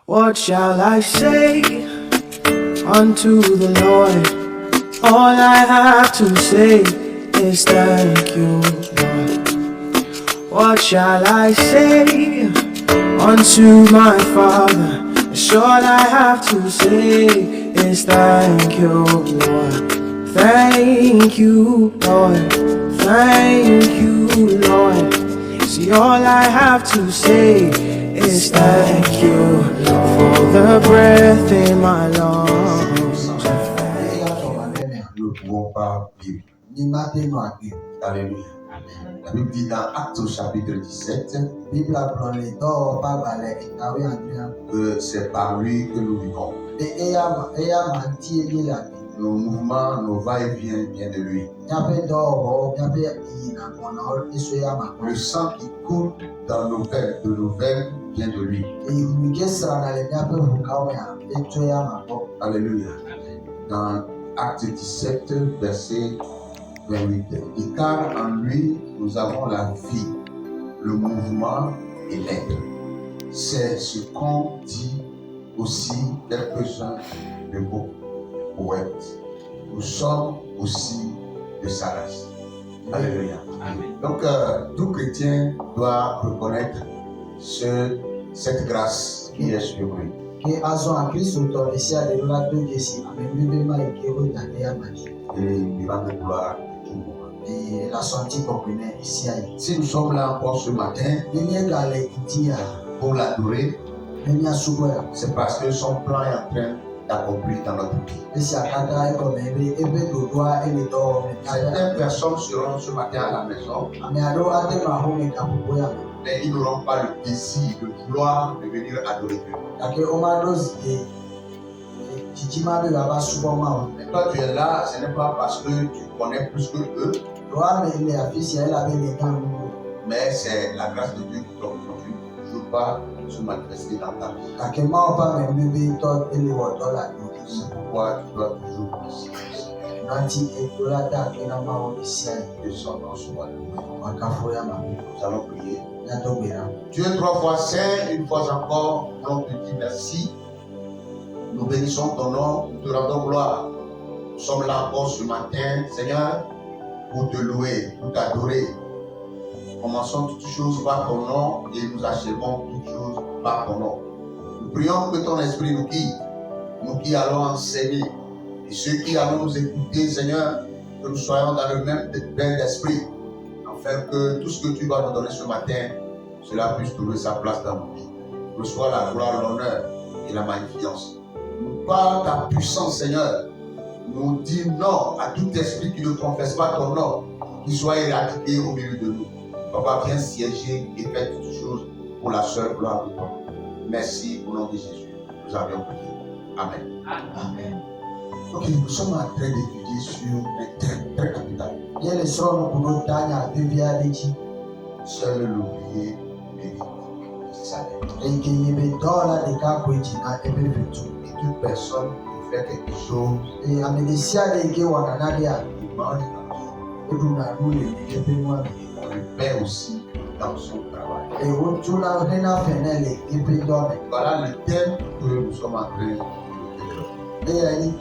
What shall I say unto the Lord? All I have to say is thank you, Lord. What shall I say unto my Father? All I have to say is thank you, Lord. Thank you, Lord. Thank you, Lord. See, all I have to say is thank you for the breath in my lungs. Nous ne pouvons pas vivre. Alléluia. La Bible dit dans Actes au chapitre 17 que c'est par lui que nous vivons. Nos mouvements, nos va-et-vient viennent de lui. Le sang qui coule dans nos veines vient de lui. Alléluia. Dans Acte 17, verset 28. Et car en lui, nous avons la vie, le mouvement et l'être. C'est ce qu'ont dit aussi quelques-uns de vos poètes. Nous sommes aussi de sa race. Alléluia. Donc, tout chrétien doit reconnaître cette grâce qui est sur lui. Et il va de gloire tout le monde. Si nous sommes là encore ce matin pour l'adorer, c'est parce que son plan est en train d'accomplir dans notre vie. Certaines personnes seront ce matin à la maison, mais ils n'auront pas le désir de vouloir de venir adorer Dieu. Mais toi tu es là, ce n'est pas parce que tu connais plus que eux, mais c'est la grâce de Dieu qui t'offre. Tu ne toujours pas se manifester dans ta vie. C'est pourquoi tu dois toujours penser que son nom soit loué. Nous allons prier. Dieu 3 fois saint, une fois encore, on te dit merci. Nous bénissons ton nom, nous te rendons gloire. Nous sommes là encore ce matin, Seigneur, pour te louer, pour t'adorer. Nous commençons toutes choses par ton nom et nous achevons toutes choses par ton nom. Nous prions que ton esprit nous guide, nous qui allons enseigner, et ceux qui allons nous écouter, Seigneur, que nous soyons dans le même bain d'esprit, afin que tout ce que tu vas nous donner ce matin, cela puisse trouver sa place dans nos vies. Reçois la gloire, l'honneur et la magnificence. Par ta puissance, Seigneur, nous dis non à tout esprit qui ne confesse pas ton nom, qui soit éradiqué au milieu de nous. Papa, viens siéger et fais toutes choses pour la seule gloire de toi. Merci au nom de Jésus. Nous avions prié. Amen. Amen. Ok, nous sommes en train d'étudier sur un thème très capital. Seul l'ouvrier mérite le salaire. Et toute personne qui fait quelque chose, il mange on le paie aussi dans son travail. Voilà le thème que nous sommes en train de développer.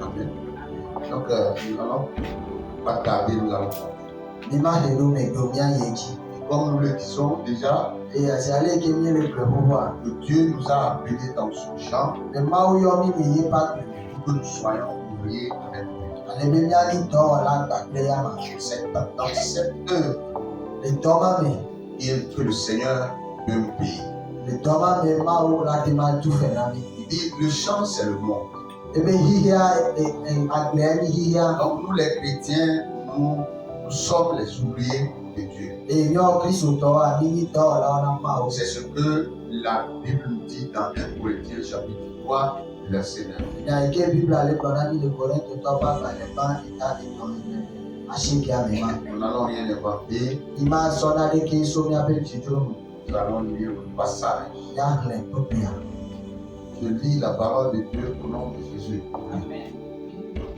Amen. Donc, nous allons pas tarder, nous allons comme nous le disons déjà, que Dieu nous a appelés dans son champ pour que nous soyons ouvriers avec lui. C'est dans cette œuvre que le Seigneur peut nous payer. Il dit le champ c'est le monde. Donc nous les chrétiens, nous sommes les ouvriers de Dieu. C'est ce que la Bible nous dit dans 1 Corinthiens chapitre 3, verset 9. Nous n'allons rien inventer. Nous allons lire le passage. Je lis la parole de Dieu au nom de Jésus. Amen.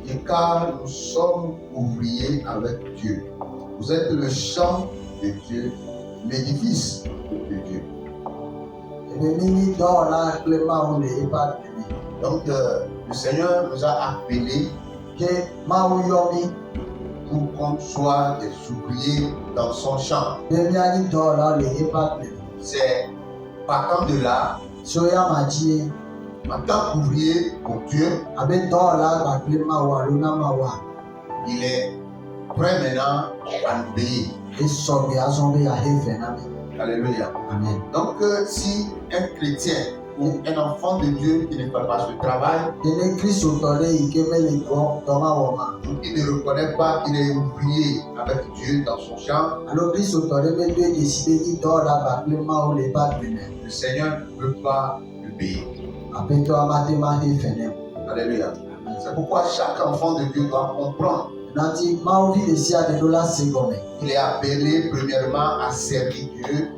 Et car nous sommes ouvriers avec Dieu. Vous êtes le champ de Dieu, l'édifice de Dieu. Donc, le Seigneur nous a appelés pour qu'on soit des ouvriers dans son champ. C'est partant de là, en tant qu'ouvrier pour Dieu, il est prêt maintenant à nous payer. Alléluia. Amen. Donc, si un chrétien ou un enfant de Dieu qui ne fait pas ce travail, il ne reconnaît pas qu'il est ouvrier avec Dieu dans son champ, le Seigneur ne peut pas le payer. Alléluia. C'est pourquoi chaque enfant de Dieu doit comprendre qu'il est appelé premièrement à servir Dieu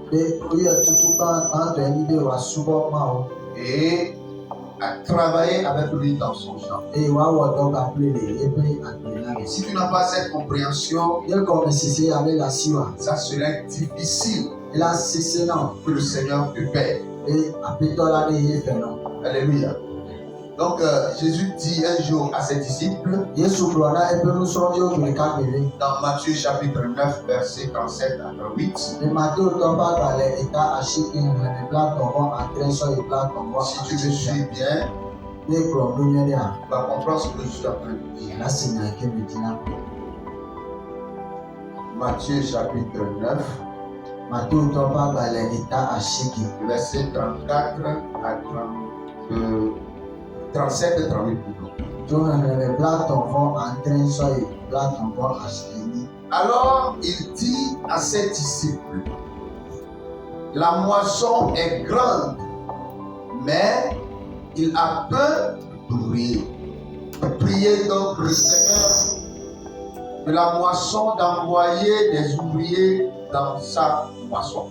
et à travailler avec lui dans son champ. Si tu n'as pas cette compréhension, ça serait difficile que le Seigneur te paie. Alléluia. Donc Jésus dit un jour à ses disciples, dans Matthieu chapitre 9, verset 37 à 38, si tu me suis bien, tu vas comprendre ce que je suis en train de dire. Matthieu chapitre 9, verset 34 à 37 et 38 plutôt. Alors il dit à ses disciples, la moisson est grande, mais il a peu d'ouvriers. Priez donc le Seigneur de la moisson d'envoyer des ouvriers dans sa moisson.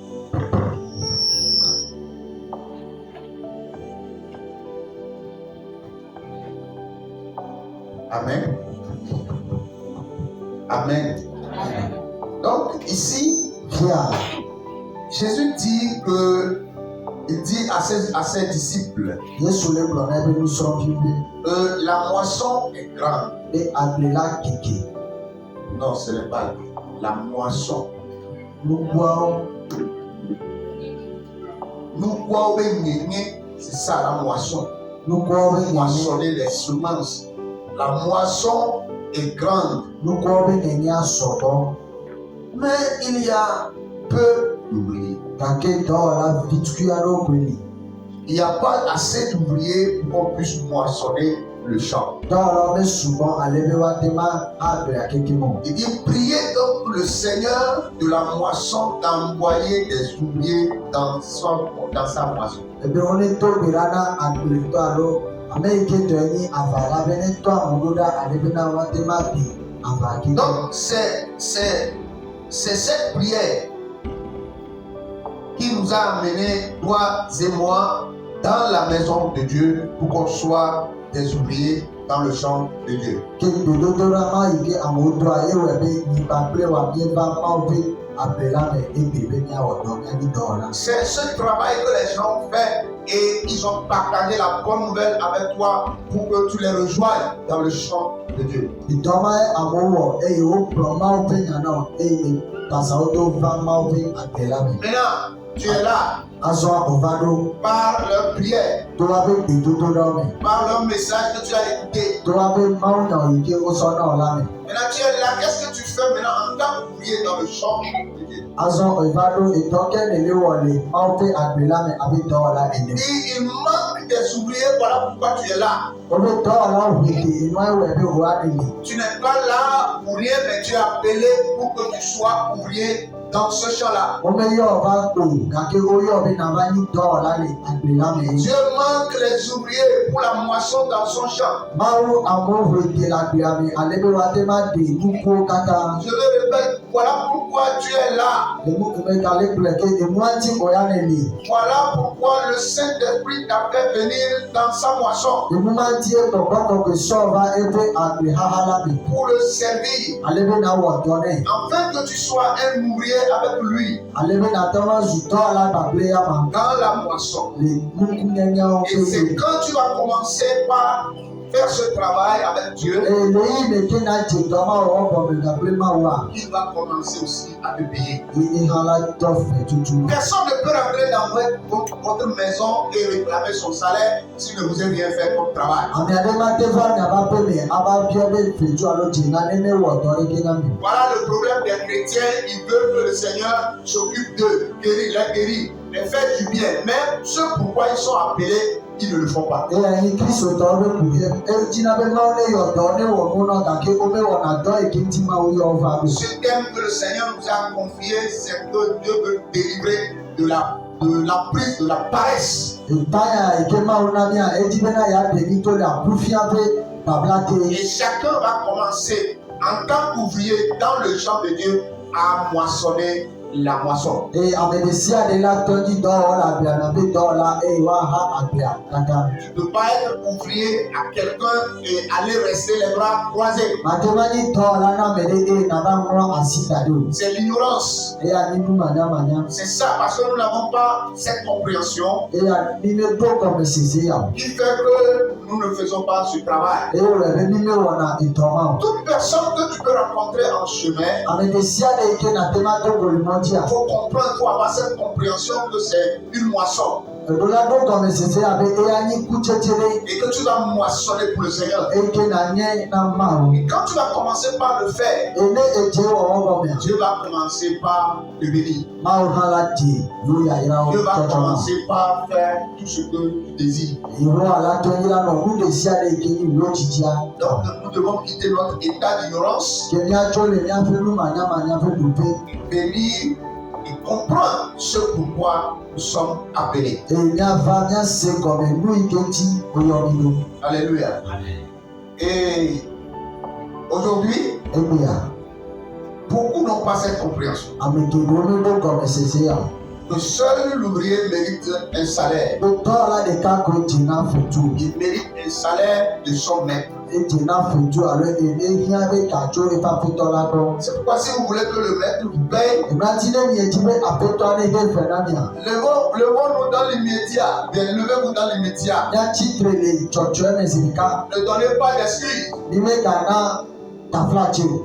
Amen. Amen. Donc ici, Jésus dit que il dit à ses disciples, la moisson est grande. Non, ce n'est pas la moisson. C'est ça la moisson. Nous moissonner les semences. La moisson est grande, mais il y a peu d'ouvriers. Il n'y a pas assez d'ouvriers pour qu'on puisse moissonner le champ. Il dit, priez donc le Seigneur de la moisson d'envoyer des ouvriers dans sa moisson. Donc c'est cette prière qui nous a amenés, toi et moi, dans la maison de Dieu pour qu'on soit des ouvriers dans le champ de Dieu. C'est ce travail que les gens ont fait et ils ont partagé la bonne nouvelle avec toi pour que tu les rejoignes dans le champ de Dieu. Maintenant, tu es là. Par leur prière, par leur message que tu as écouté. Maintenant tu es là, qu'est-ce que tu fais maintenant en tant qu'ouvrier dans le champ de Dieu? Il manque des ouvriers, voilà pourquoi tu es là. Tu n'es pas là pour rien, mais tu es appelé pour que tu sois ouvrier dans ce champ-là. Dieu manque les ouvriers pour la moisson dans son champ. Je le répète, Voilà pourquoi tu es là. Voilà pourquoi le Saint-Esprit t'a fait venir dans sa moisson pour le servir, afin que tu sois un ouvrier avec lui dans la moisson. Et c'est quand tu vas commencer par faire ce travail avec Dieu qu'il va commencer aussi à te payer. Personne ne peut rentrer dans votre maison et réclamer son salaire s'il ne vous a rien fait comme travail. Voilà le problème des chrétiens. Ils veulent que le Seigneur s'occupe d'eux, les guérit, les fait du bien. Mais ce pourquoi ils sont appelés, ils ne le font pas. Ce thème que le Seigneur nous a confié, c'est que Dieu veut délivrer de la prise de la paresse. Et chacun va commencer en tant qu'ouvrier dans le champ de Dieu à moissonner la moisson. Tu ne peux pas être ouvrier à quelqu'un et aller rester les bras croisés. C'est l'ignorance. C'est ça, parce que nous n'avons pas cette compréhension qui fait que nous ne faisons pas ce travail. Toute personne que tu peux rencontrer en chemin, il faut comprendre, il faut avoir cette compréhension que c'est une moisson. Et que tu vas moissonner pour le Seigneur. Et quand tu vas commencer par le faire, Dieu va commencer par te bénir. Dieu va commencer par faire tout ce que tu désires. Donc nous devons quitter notre état d'ignorance, bénir et comprendre ce pourquoi nous sommes appelés. Alléluia. Et aujourd'hui, beaucoup n'ont pas cette compréhension. Que seul l'ouvrier mérite un salaire. Il mérite un salaire de son maître. C'est pourquoi si vous voulez que le maître vous paye, levons-nous dans l'immédiat. Bien, levez-vous dans l'immédiat. Ne donnez pas d'excuses.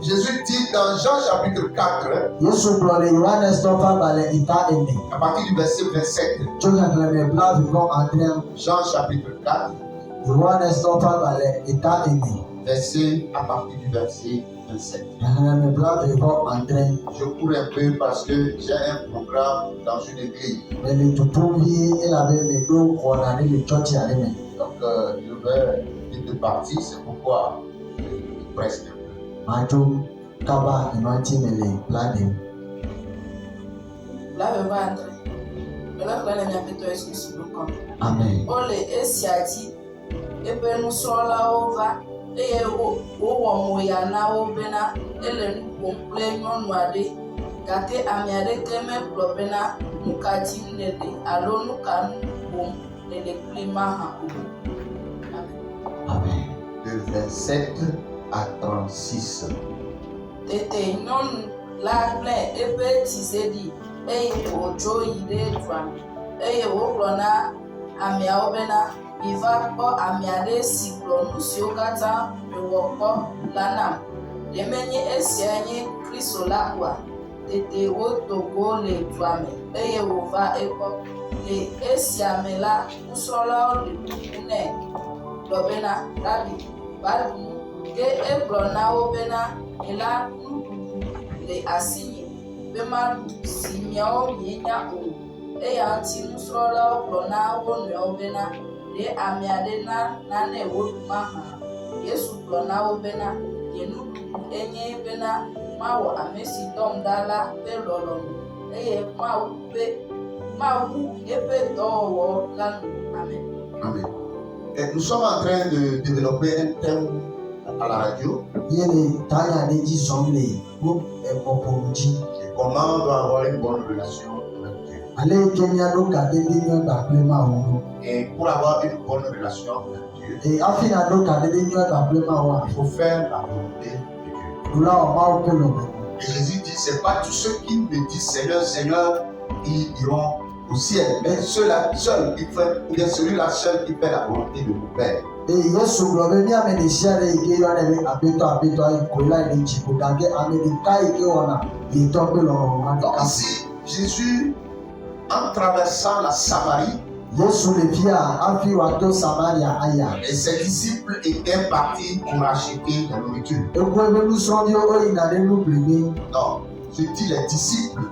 Jésus dit dans Jean chapitre 4, à partir du verset 27, Jean chapitre 4, verset à partir du verset 27. Je cours un peu parce que j'ai un programme dans une église. Donc je vais vite partir, c'est pourquoi je presse un peu. Amen. De 27 à 36. ke ebrɔnawo bena ela le asinye be maɖu si miawo mienya o eya ŋuti nusrɔ̃lawo gblɔ na wo nɔewo bena ɖe ame aɖe na nane woɖu mahã. Yesu gblɔ na wo bena ye nuɖuɖu enye bena mawɔ ame si dɔm ɖa la ƒe lɔlɔ̃nu eye mawu eƒe dɔwɔwɔ la nu. Amen. Amen. Et nous sommes en train de développer un thème à la radio. Et comment on doit avoir une bonne relation avec Dieu. Et pour avoir une bonne relation avec Dieu, il faut faire la volonté de Dieu. Et Jésus dit, c'est pas tous ceux qui me disent Seigneur, Seigneur, qui iront au ciel, mais ceux-là seuls qui font, ou bien celui-là seul qui fait la volonté de mon Père. Donc ici, Jésus, en traversant la Samarie, et ses disciples étaient partis pour acheter la nourriture. Non, je dis les disciples.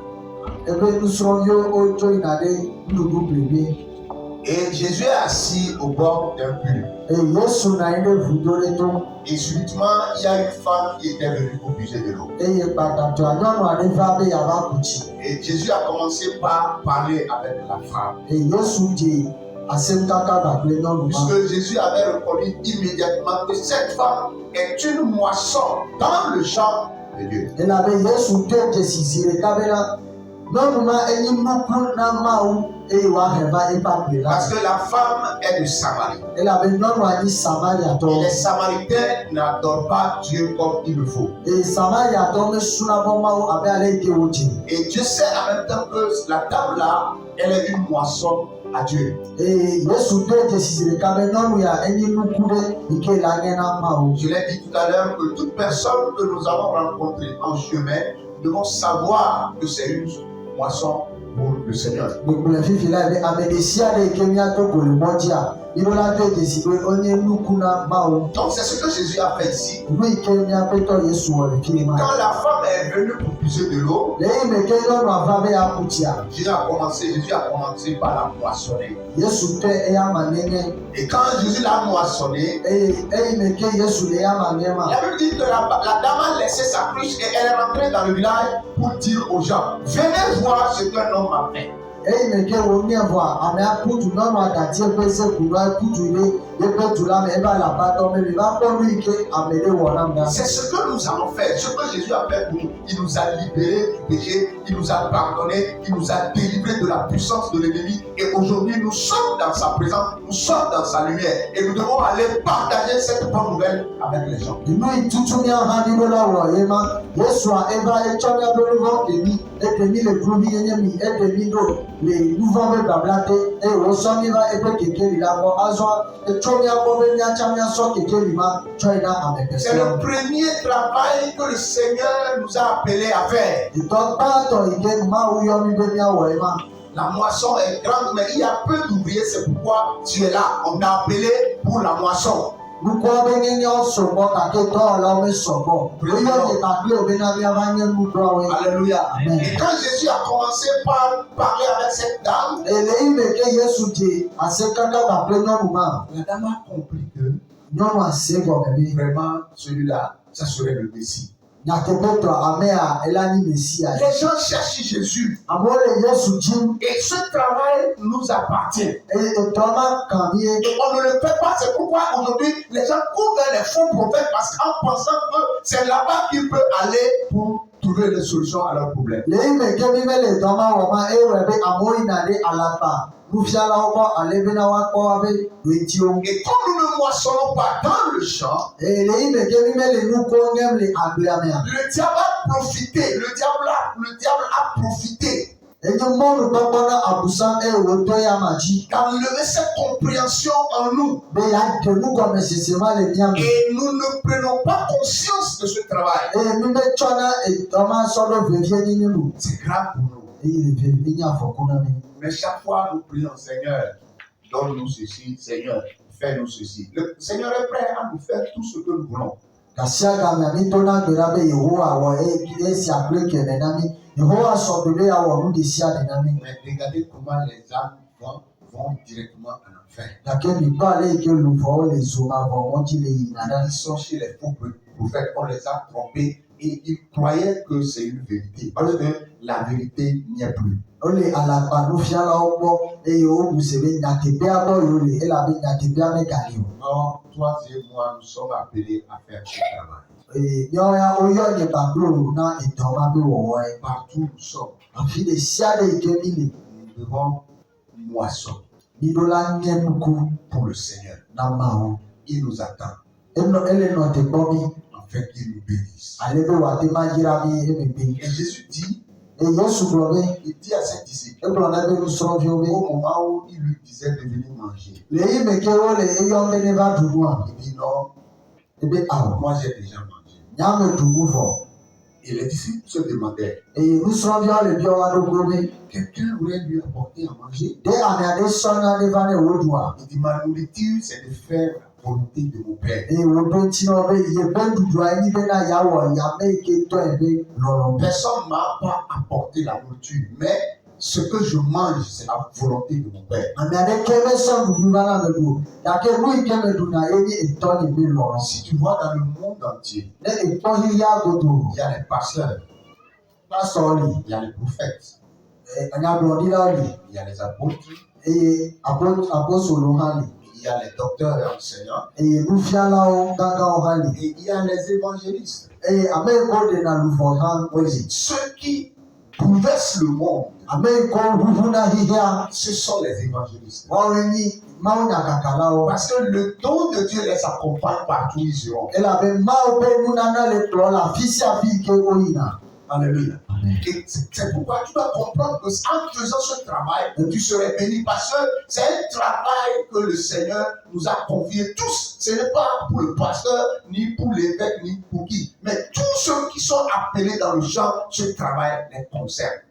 Et Jésus est assis au bord d'un puits. Et subitement, il y a une femme qui était venue pour puiser de l'eau. Et Jésus a commencé par parler avec la femme. Puisque Jésus avait reconnu immédiatement que cette femme est une moisson dans le champ de Dieu. Parce que la femme est de Samarie. Et les Samaritains n'adorent pas Dieu comme il le faut. Et Dieu sait en même temps que la dame là, elle est une moisson à Dieu. Je l'ai dit tout à l'heure que toute personne que nous avons rencontrée en chemin devons savoir que c'est une moisson pour le Seigneur. Donc c'est ce que Jésus a fait ici. Quand la femme est venue pour puiser de l'eau, Jésus a commencé par la moissonner. Et quand Jésus l'a moissonné, la Bible dit que la dame a laissé sa cruche et elle est rentrée dans le village pour dire aux gens, venez voir ce qu'un homme a fait. C'est ce que nous allons faire. Ce que Jésus a fait pour nous, il nous a libérés du péché, il nous a pardonné, il nous a délivrés de la puissance de l'ennemi. Et aujourd'hui, nous sommes dans sa présence, nous sommes dans sa lumière. Et nous devons aller partager cette bonne nouvelle avec les gens. C'est le premier travail que le Seigneur nous a appelé à faire. La moisson est grande, mais il y a peu d'ouvriers, c'est pourquoi tu es là. On t'a appelé pour la moisson. Alléluia. Et quand Jésus a commencé par parler avec cette dame, la dame a compris que vraiment celui-là, ça serait le Messie. Les gens cherchent Jésus. Et ce travail nous appartient. Et on ne le fait pas. C'est pourquoi aujourd'hui les gens courent vers les faux prophètes parce qu'en pensant que c'est là-bas qu'ils peuvent aller pour trouver des solutions à leurs problèmes. Et comme nous ne moissonnons pas dans le champ, le diable a profité. Le diable a profité d'enlever cette compréhension en nous. Et nous ne prenons pas conscience de ce travail. C'est grave pour nous. Mais chaque fois nous prions, Seigneur, donne-nous ceci, Seigneur, fais-nous ceci. Le Seigneur est prêt à nous faire tout ce que nous voulons. Mais regardez comment les âmes vont directement en enfer. Ils sont chez les faux prophètes, on les a trompés et ils croyaient que c'est une vérité. Parce que la vérité n'y est plus. Or, toi et moi, nous sommes appelés à faire ce travail. Partout où nous sommes, nous devons moissonner pour le Seigneur. Il nous attend afin qu'il nous bénisse. Et Jésus dit, il dit à ses disciples, au moment où il lui disait de venir manger, il dit non, moi j'ai déjà mangé. Et les disciples se demandaient, quelqu'un voulait lui apporter à manger. Il dit, ma nourriture c'est de faire la volonté de mon Père. Personne ne m'a pas apporté la nourriture, mais ce que je mange, c'est la volonté de mon Père. Si tu vois dans le monde entier, il y a les pasteurs, il y a les prophètes, il y a les apôtres, il y a les docteurs et enseignants, et il y a les évangélistes. Ceux qui bouleversent le monde, ce sont les évangélistes. Parce que le don de Dieu les accompagne partout où ils iront. Alléluia. Et c'est pourquoi tu dois comprendre que en faisant ce travail, tu serais béni parce que c'est un travail que le Seigneur nous a confié tous. Ce n'est pas pour le pasteur, ni pour l'évêque, ni pour qui. Mais tous ceux qui sont appelés dans le champ, ce travail les concerne.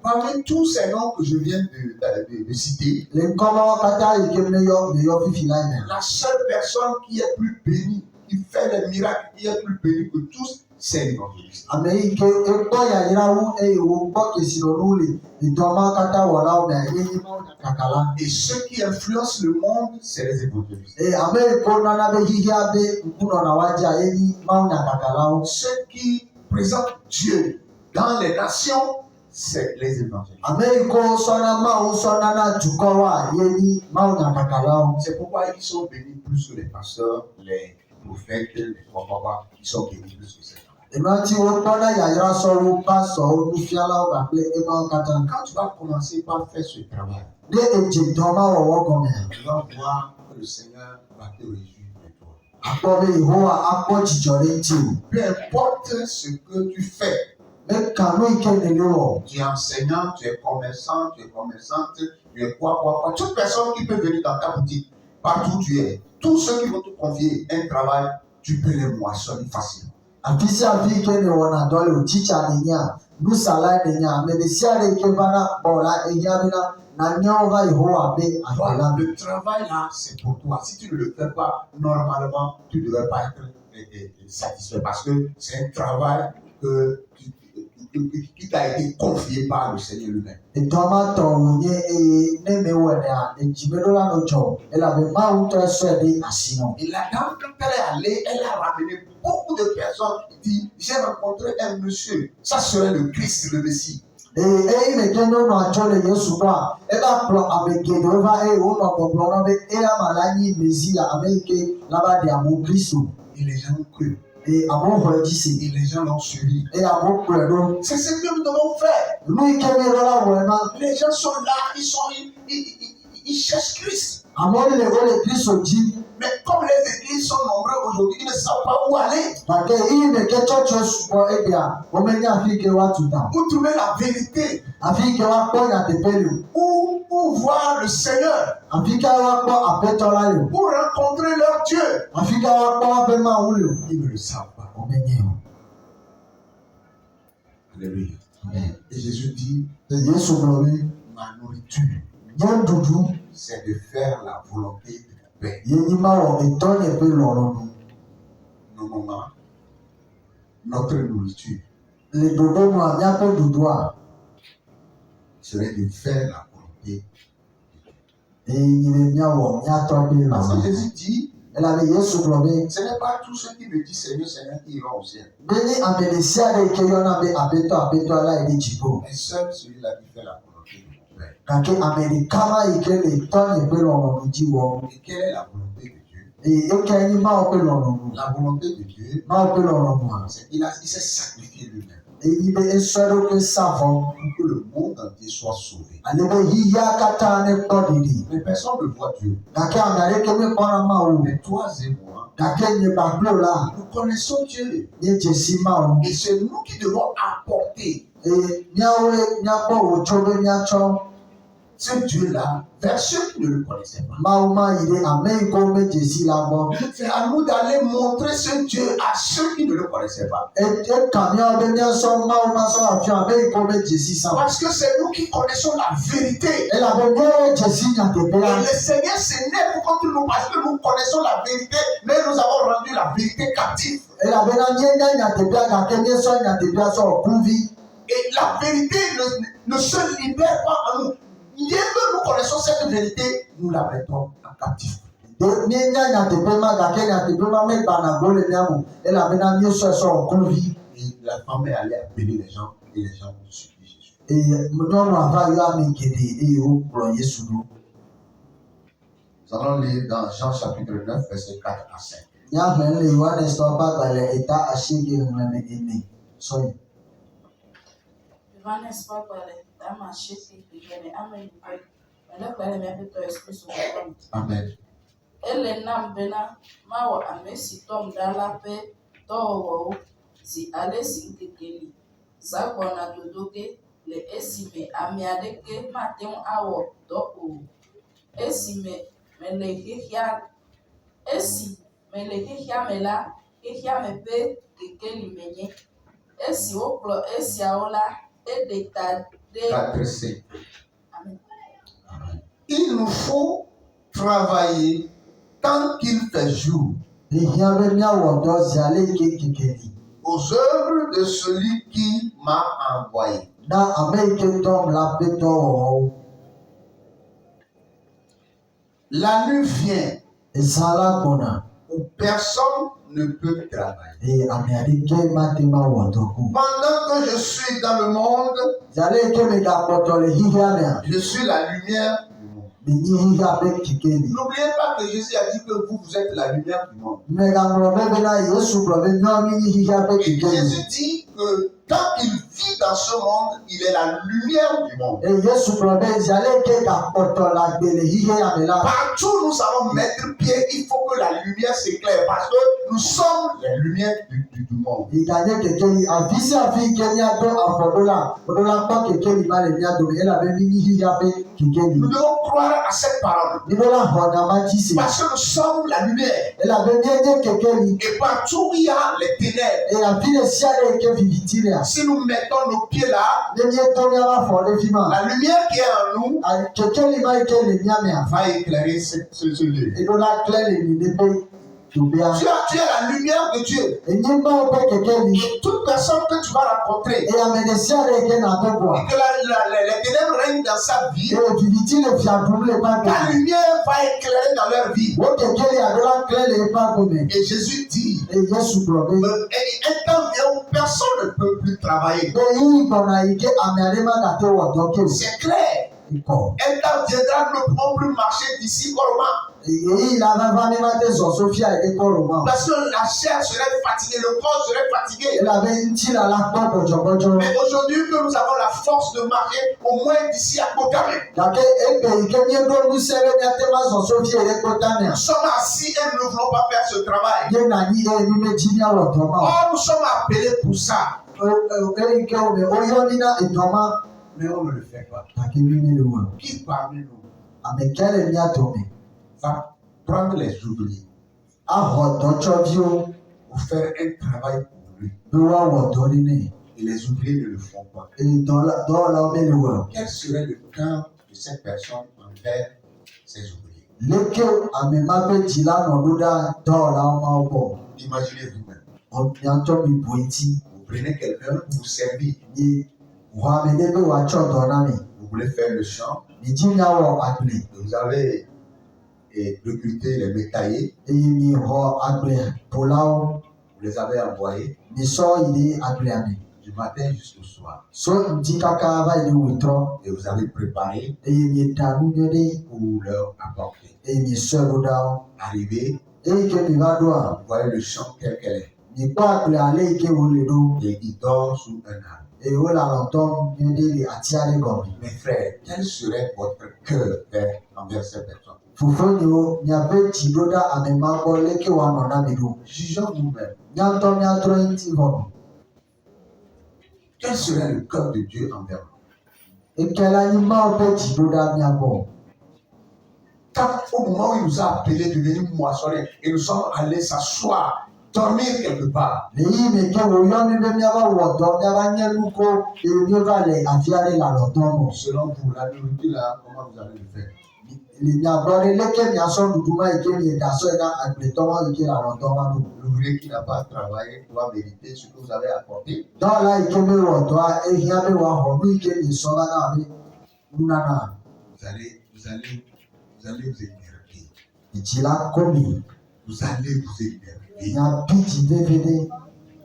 Parmi tous ces noms que je viens de citer, la seule personne qui est plus bénie, qui fait les miracles, qui est plus bénie que tous, c'est l'évangéliste. Et ceux qui influencent le monde, c'est les évangélistes. Ceux qui présentent Dieu dans les nations, c'est les évangélistes. C'est pourquoi ils sont bénis plus que les pasteurs, les prophètes, les papas, ils sont bénis plus que ces gens. Quand tu vas commencer par faire ce travail, tu vas voir que le Seigneur va te réjouir de toi. Peu importe ce que tu fais, tu es enseignant, tu es commerçant, tu es commerçante, tu es quoi. Toute personne qui peut venir dans ta boutique, partout où tu es, tous ceux qui vont te confier un travail, tu peux les moissonner facilement. Le travail là, c'est pour toi. Si tu ne le fais pas, normalement, tu ne devrais pas être satisfait parce que c'est un travail qui t'a été confié par le Seigneur lui-même. Et la dame, quand elle est allée, elle a ramené beaucoup de personnes. Elle dit, j'ai rencontré un monsieur, ça serait le Christ, le Messie. Et les gens ont cru. Et les gens l'ont suivi. C'est ce que nous devons faire. Les gens sont là, ils cherchent Christ. Mais comme les églises sont nombreuses aujourd'hui, ils ne savent pas où aller. Où trouver la vérité. Où voir le Seigneur. Où rencontrer leur Dieu. Ils ne le savent pas. Alléluia. Et Jésus dit, ma nourriture, c'est de faire la volonté de mon Père. Nos moments, notre nourriture, serait de faire la volonté de Dieu. Parce que Jésus dit, Elle avait Yesu globe. Ce n'est pas tous ceux qui me disent Seigneur, Seigneur qui iront au ciel. Beni amelisia de ke yona be abeto ala ede jibo. Mais seul celui-là qui fait la volonté de mon Père. Kake amerikama ike le tonye pe lono jiwo. Et quelle est la volonté de Dieu? E eke ni ma o pe lono. La volonté de Dieu, Ma o pe lono. c'est qu'il s'est sacrifié lui-même E ibe esoro ke savon. pour que le monde entier soit sauvé. Alebe hiya kata ne kodidi. Mais personne ne voit Dieu. Kake amare ke me kona ma o. Mais toi et moi, Kake nye baklo la. nous connaissons Dieu. Nye jesi ma o. Et c'est nous qui devons apporter E nyawe nyabo o chobe nyacho. ce Dieu-là vers ceux qui ne le connaissaient pas. Mauma ide ame ko me jesi la bo. C'est à nous d'aller montrer ce Dieu à ceux qui ne le connaissaient pas. E kamya be nyaso mauma so afio ame ko me jesi sa. Parce que c'est nous qui connaissons la vérité. Elle avait bien jesi nya Et tebela. le Seigneur s'énerve contre nous parce que nous connaissons la vérité, mais nous avons rendu la vérité captive. Elle avait na nyenya nya tebela kake nyeso nya tebela so kuvi. Et la vérité ne se libère pas en nous. Dès que nous connaissons cette vérité, nous la mettons en captif. De nyenya nya tebela kake nya tebela me bana gole nyamu. Elle avait na nyeso so kuvi. Et la femme est allée appeler les gens et les gens ont suivi Jésus. E nyɔnu ava yɔ ame geɖe eye wokplɔ Yesu ɖo. Nous allons lire dans Jean chapitre 9, versets 4 à 5. Nyame le Yohanes tɔ ƒe agbalẽ eta asieke xlẽme ene sɔe. Yohanes ƒe agbalẽ tame asieke xlẽme ame ɖekɛ. Mele kpe le míaƒe Tɔ Yesu Kristo ƒe ŋkume. Amen. Ele nam bena mawɔ ame si tɔm ɖa la ƒe dɔwɔwɔwo zi ale si ŋkeke li. Zã gbɔna dodo ge le esime ame aɖeke mate ŋu awɔ dɔ o. Esi mele xexea me la, xexea me ƒe kekeli menye. Esi wokplɔ esiawo la, eɖe ta ɖe. 4c. Amen. Il nous faut travailler tant qu'il fait jour Ehiã be míawɔ dɔ zi ale yi ke keke li. aux œuvres de celui qui m'a envoyé. Na ame yi ke tɔm la ƒe dɔwɔwɔwo. La nuit vient Ezã la gbɔna où personne ne peut travailler. eye ame aɖeke mate ma wɔ dɔ ko. Pendant que je suis dans le monde, Zi ale yi ke megakpɔtɔ le xixea mea, je suis la lumière du monde. menyi xixea ƒe keke li. N'oubliez pas que Jésus a dit que vous êtes la lumière du monde. Megaŋlɔ be bena Yesu gblɔ be míawo míenyi xixea ƒe Et keke li. Jésus dit que tant qu'il vit dans ce monde, il est la lumière du monde. Eye Yesu gblɔ be zi ale yi ke gakpɔtɔ le agbe le xixea me la. Partout où nous allons mettre pied, il faut que la lumière s'éclaire parce que nous sommes les lumières du monde. Iganye keke li afi sia afi yi ke míado afɔ ɖo la, woɖo la kpɔ keke li va le mía dome elabe míenyi xixea ƒe keke li. Nous devons croire à cette parole Mi ɖo la xɔ nyama dzi se parce que nous sommes la lumière. elabe míenye keke li Et partout où il y a les ténèbres, eye afi ɖe sia ɖe yi ke viviti lea, si nous mettons nos pieds là, ne míeto míaƒe afɔ ɖe fi ma, la lumière qui est en nous keke li ma yi ke le mía mea, va éclairer ce lieu. eɖo la klẽ le nine ƒe dobea. Tu es la lumière de Dieu. Enyi mawo ƒe keke li Et toute personne que tu vas rencontrer, eye ame ɖe sia ɖe yi ke nàbe gbɔa, et que les ténèbres règnent dans sa vie, eye viviti le fia ɖum le eƒe agbe la me. lumière va éclairer dans leur vie. Wo keke li aɖo la klẽ le eƒe agbe me. Et Jésus dit, Eye Yesu gblɔ be un temps vient où personne ne peut plus travailler. ɣeyiɣi gbɔna yi ke ame aɖe magate wɔ dɔ ke o. C'est clair. Ikɔ. Un temps viendra, nous ne pourrons plus marcher d'ici au Roma. Ɣeyiɣi la vava mi mate zɔ sofia yi ke kɔ Roma o. Parce que la chair serait fatiguée, le corps serait fatigué. Elabe ŋuti la kpɔ gbɔdzɔgbɔdzɔ. Mais aujourd'hui que nous avons la force de marcher, au moins d'ici à Kotame. Gake egbe yi ke míeɖo ŋusẽ ɖe míate ma zɔ sofia yi ɖe kpɔta mea, Nous sommes assis et nous ne voulons pas faire ce travail. míenɔ anyi eye mi medzi míawɔ dɔ ma o. Or, nous sommes appelés pour ça. Eyi ke wo me woyɔ mi na edɔ ma, Mais on ne le fait pas. gake mi mi le wɔ. Qui parmi nous Ame kia le mía dome va prendre les ouvriers axɔ dɔtsɔviwo pour faire un travail pour lui be woawɔ dɔ ɖi nɛ et les ouvriers ne le font pas? eye dɔwɔlawo mele wɔ o. Quel serait le cœur de cette personne envers ses ouvriers? Leke ame ma ƒe dzi la nɔ ɖo ɖa dɔwɔlawo mawo gbɔ. Imaginez vous-même. Miatsɔ mi bo ŋuti. Vous prenez quelqu'un pour vous servir. Nye wɔ ame ɖe be wòatsɔ dɔ na mi. Vous voulez faire le champ. Mi dzi miawɔ agble. Vous avez recruté les métayers. eye miexɔ agble ƒolawo. Vous les avez envoyés Misɔ yi ɖe agblea me. du matin jusqu'au soir. So ŋdi kaka va yi ɖe wòtrɔ. Et vous avez préparé Eye mieɖa nu nyuie ɖe. pour leur apporter. Eye miesɔe ɖo ɖa wo. Arrivé, Eyi ke mi va ɖoa. vous voyez le champ tel qu'elle est. Mikpɔ agblea ale yi ke wòle ɖo. Et il dort sous un arbre. Eye wole alɔtɔm nyuie ɖe le ati aɖe gɔme. Mes frères, quel serait votre cœur envers ces personnes? Fofonyewo miaƒe dziɖoɖa ame ma gbɔ leke woanɔ na mi ɖo. Jugeons nous-mêmes. Míaŋutɔ míadrɔ̃ eŋuti vɔ. Quel serait le cœur de Dieu envers nous? Eke la nyi Mawu ƒe dziɖoɖa míagbɔ. Quand au moment où il nous a appelés de venir moissonner et nous sommes allés s'asseoir, dormir quelque part, Le yi me ke wòyɔ mi be míava wɔ dɔ míava nye nuko eye míeva le afi aɖe le alɔtɔ me. selon vous, la nourriture là, comment vous allez le faire? Le miagbɔ ɖe leke miasɔ ɖuɖu ma yi ke mieɖa sɔe na agbletɔ ma yi ke le alɔtɔ ma ɖo. L'ouvrier qui n'a pas travaillé doit mériter ce que vous avez apporté. Dɔwɔla yi ke mewɔ dɔa ehiã be woaxɔ nu yi ke miesɔ va na abe nunana. Vous allez vous énerver. Dzi la ko mi. Vous allez vous énerver. Miabi dzi vevie ɖe.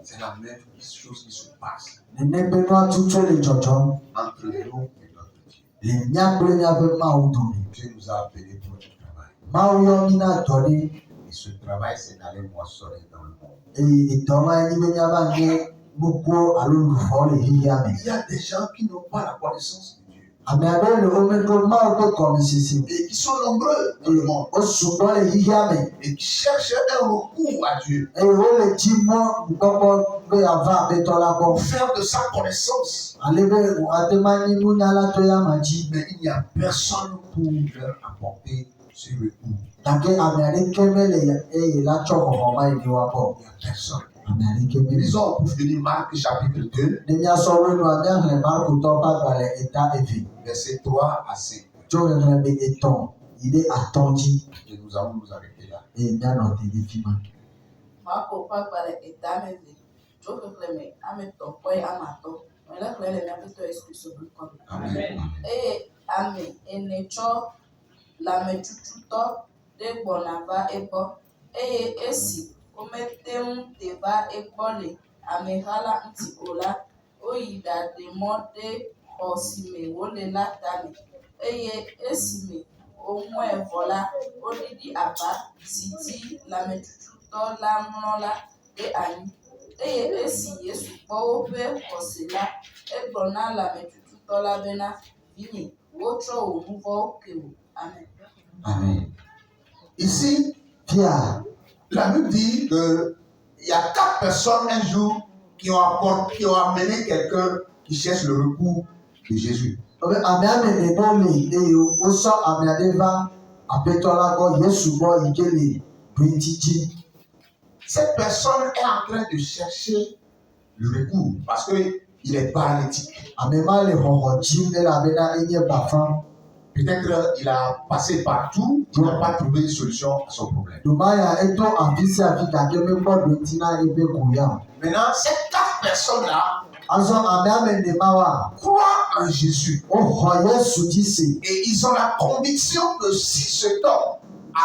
C'est la même chose qui se passe Nene be nua tutu le dzɔdzɔm. entre nous et notre Dieu. Le mía kple míaƒe Mawu dome. Dieu nous a appelés pour du travail. Mawu yɔ mí na dɔ ɖe. Et ce travail, c'est d'aller moissonner dans le monde. Eye edɔ ma nye be míava nye nukuwo alo luxɔ le xexea me. Il y a des gens qui n'ont pas la connaissance de Dieu. Ame aɖewo le womeɖo Mawu ƒe gɔmesese o. Et qui sont nombreux dans le monde. Wo sugbɔ le xexea me. Et qui cherchent un recours à Dieu. Eye wole dzi mɔ gbɔgbɔ be yeava aƒetɔ la Pour gbɔ. faire de sa connaissance. Ale be wòate ma nye nunyala tɔ ya ma dzi. Mais il n'y a personne pour leur apporter ce recours. Gake ame aɖeke mele eye la tsɔ xɔxɔ ma yi ne woakpɔ. Il n'y a personne. Ame aɖeke mele. Lisons pour finir Marc chapitre 2, Ne míasɔ wenua míaxlẽ Markotɔ ƒe agbalẽ eta eve. versets 3 à 5. Tso xexlẽ be etɔ̃ yi ɖe atɔ̃ dzi. Et nous allons nous arrêter là. Eye míanɔ te ɖe fi ma. Marko ƒe agbalẽ eta ame eve tso xexlẽme ame etɔ̃ kɔe ame atɔ̃. Mele xlẽ le míaƒe Tɔ Yesu Kristo ƒe ŋkɔ me. Amen. Eye ame ene tsɔ lãmetsututɔ ɖe gbɔna va egbɔ eye esi womete ŋu te va egbɔ le ameha la ŋuti o la, woyi ɖaɖe mɔ ɖe xɔ si me wole la tame eye esime woŋɔe vɔ la, woɖiɖi aba si dzi lãmetsututɔ la mlɔ la ɖe anyi eye esi Yesu kpɔ woƒe xɔse la, egblɔ na lãmetsututɔ la bena, vinye, wotrɔ wò nu vɔ̃wo ke wò. Amen. Amen. Ici, Fia, la Bible dit qu'il y a 4 personnes un jour qui ont amené quelqu'un qui cherche le recours de Jésus. ame ame ne ɖewo le eye wosɔ ame aɖe va aƒetɔ la gbɔ Yesu gbɔ yi ke le doeŋti dzi. Cette personne est en train de chercher le recours parce qu'il est paralytique. Ame ma le xɔxɔ dzim elabena enye bafa. Peut-être qu'il a passé partout, il n'a pas trouvé une solution à son problème. Domaya eto afi sia afi gake mekpɔ doeŋti na ebe ko ya. Maintenant, ces 4 personnes-là Azɔ ame ne ma wa. croient en Jésus Woxɔ Yesu dzi se. et ils ont la conviction que si cet homme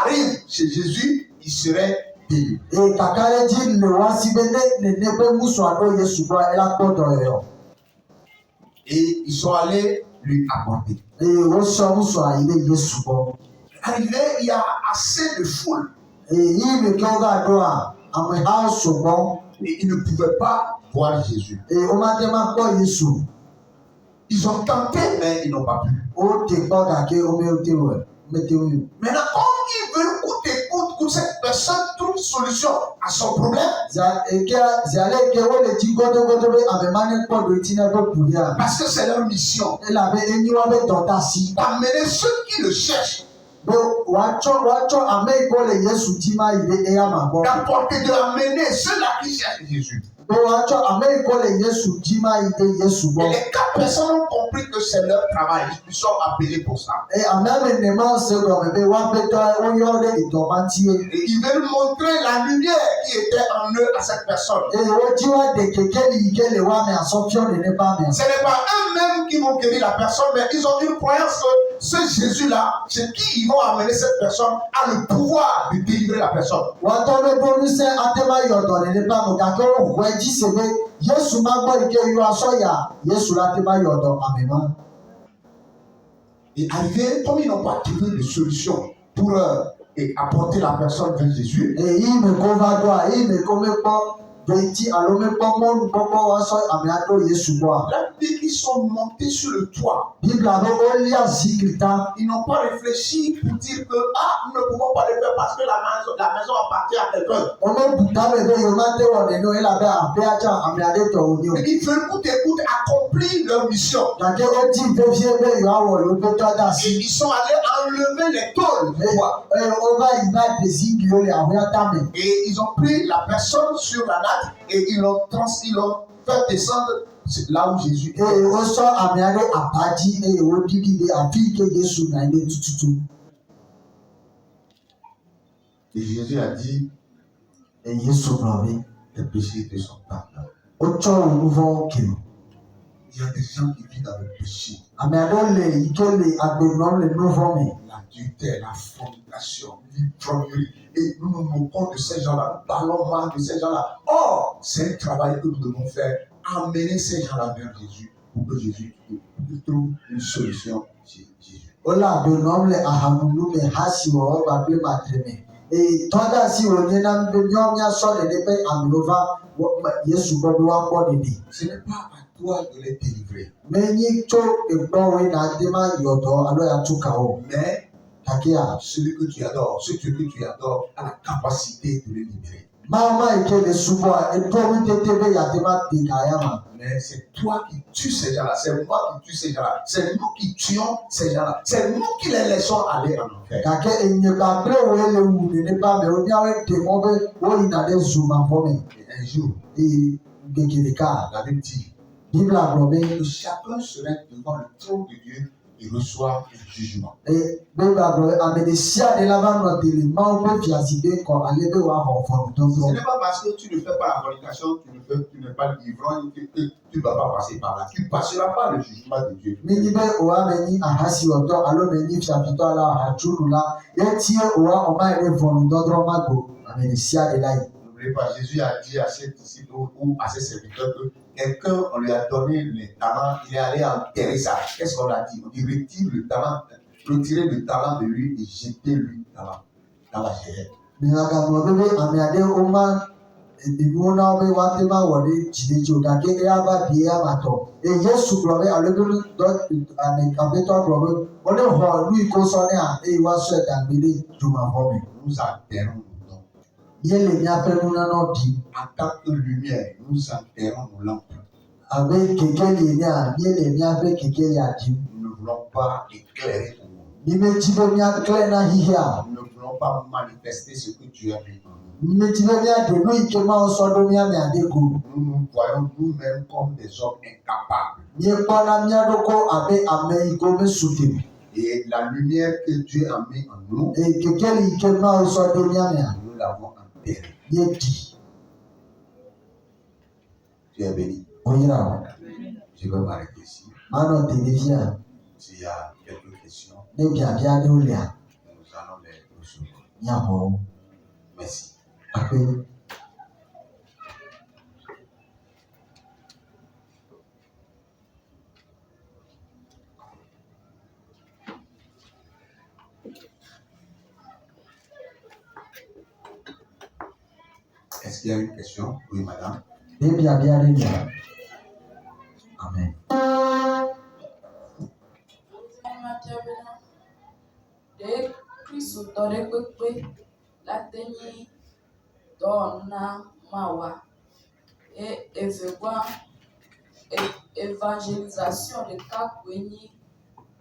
arrive chez Jésus, il serait délivré. Eye kaka ɖe dzi le woasi be ne nene be musua ɖo Yesu gbɔ ela kpɔ dɔyɔyɔ. Et ils sont allés lui apporter. Eye wosɔ musua yi ɖe Yesu gbɔ. Arrivé, il y a assez de foule Eye yi me ke wova ɖoa amehawo sugbɔ. et ils ne pouvaient pas voir Jésus. Eye womate ma kpɔ Yesu. Ils ont tenté, mais ils n'ont pas pu. Wote kpɔ gake womete wɔe. Mete ŋu. Maintenant, comme ils veulent coûte et coûte que cette personne trouve solution à son problème, Ziale ke wole dzi godogodo be ame ma ne kpɔ doeŋti na eƒe ʋuia. parce que c'est leur mission, Elabe enyi woaƒe dɔtasi. d'amener ceux qui le cherchent, Be woatsɔ ame yi ke le Yesu dzi ma yi ɖe eya ma gbɔ. d'apporter, de amener ceux-là qui cherchent Jésus. Be woatsɔ ame yi ke le Yesu dzi ma yi ɖe Yesu Et gbɔ. les 4 personnes ont compris que c'est leur travail, ils sont appelés pour ça. Eye ame ne ma se gɔme be woaƒetɔ woyɔ ɖe edɔ ma ŋutie. Et ils veulent montrer la lumière qui était en eux à cette personne. Eye wodzi woaɖe kekeli yi ke le woame asɔfiɔ nene ƒe amea. Ce n'est pas eux-mêmes qu'ils vont guérir la personne, mais ils ont une croyance que ce Jésus-là, c'est qui ils vont amener cette personne a le pouvoir de délivrer la personne. Et arrivé, comme ils n'ont pas trouvé de solution pour apporter la personne vers Jésus, la Bible dit qu'ils sont montés sur le toit. Ils n'ont pas réfléchi pour dire que nous ne pouvons pas le faire parce que la maison appartient à quelqu'un. Mais ils veulent coûte et coûte accomplir leur mission. Et ils sont allés enlever les tôles. Et ils ont pris la personne sur la natte et ils l'ont fait descendre là où Jésus est. Et Jésus a dit, les péchés te sont pardonnés. Il y a des gens qui vivent dans le péché. L'adultère, la fornication, l'ivrognerie. Et nous nous moquons de ces gens-là, nous parlons mal de ces gens-là. Or, c'est un travail que nous devons faire, amener ces gens-là vers Jésus, pour que Jésus trouve une solution chez Jésus. Ce n'est pas à toi de les délivrer. Mais celui que tu adores, ce Dieu que tu adores a la capacité de le libérer. Mais c'est toi qui tues ces gens-là, c'est moi qui tue ces gens-là, c'est nous qui tuons ces gens-là, c'est nous qui les laissons aller en enfer. Et un jour, la Bible dit que chacun serait devant le trône de Dieu et reçoit un jugement. Ce n'est pas parce que tu ne fais pas la fornication, tu n'es pas ivrogne, que tu ne vas pas passer par là. Tu ne passeras pas le jugement de Dieu. N'oubliez pas, Jésus a dit à ses disciples ou à ses serviteurs que quelqu'un, on lui a donné les talents, il est allé enterrer ça. Qu'est-ce qu'on a dit? On dit retire le talent, retirez le talent de lui et jetez-lui dans la géhenne. Nous enterrons. En tant que lumière, nous enterrons nos lampes. Nous ne voulons pas éclairer le monde. Nous ne voulons pas manifester ce que Dieu a mis en nous. Nous nous voyons nous-mêmes comme des hommes incapables. Et la lumière que Dieu a mis en nous, nous l'avons enterrée. Tu es béni. Je vais m'arrêter ici. S'il y a quelques questions, nous allons les recevoir. Merci. Est-ce qu'il y a une question? Oui, madame. Amen. Évangélisation de Kakweni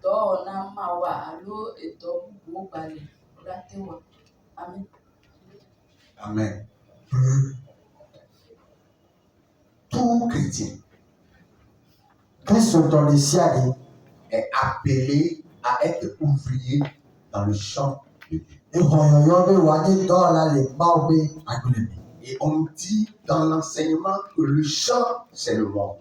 Dona Mawa Allo et Tobu Bale. Amen. Amen. Tout chrétien est appelé à être ouvrier dans le champ de Dieu. Et on dit dans l'enseignement que le champ, c'est le monde.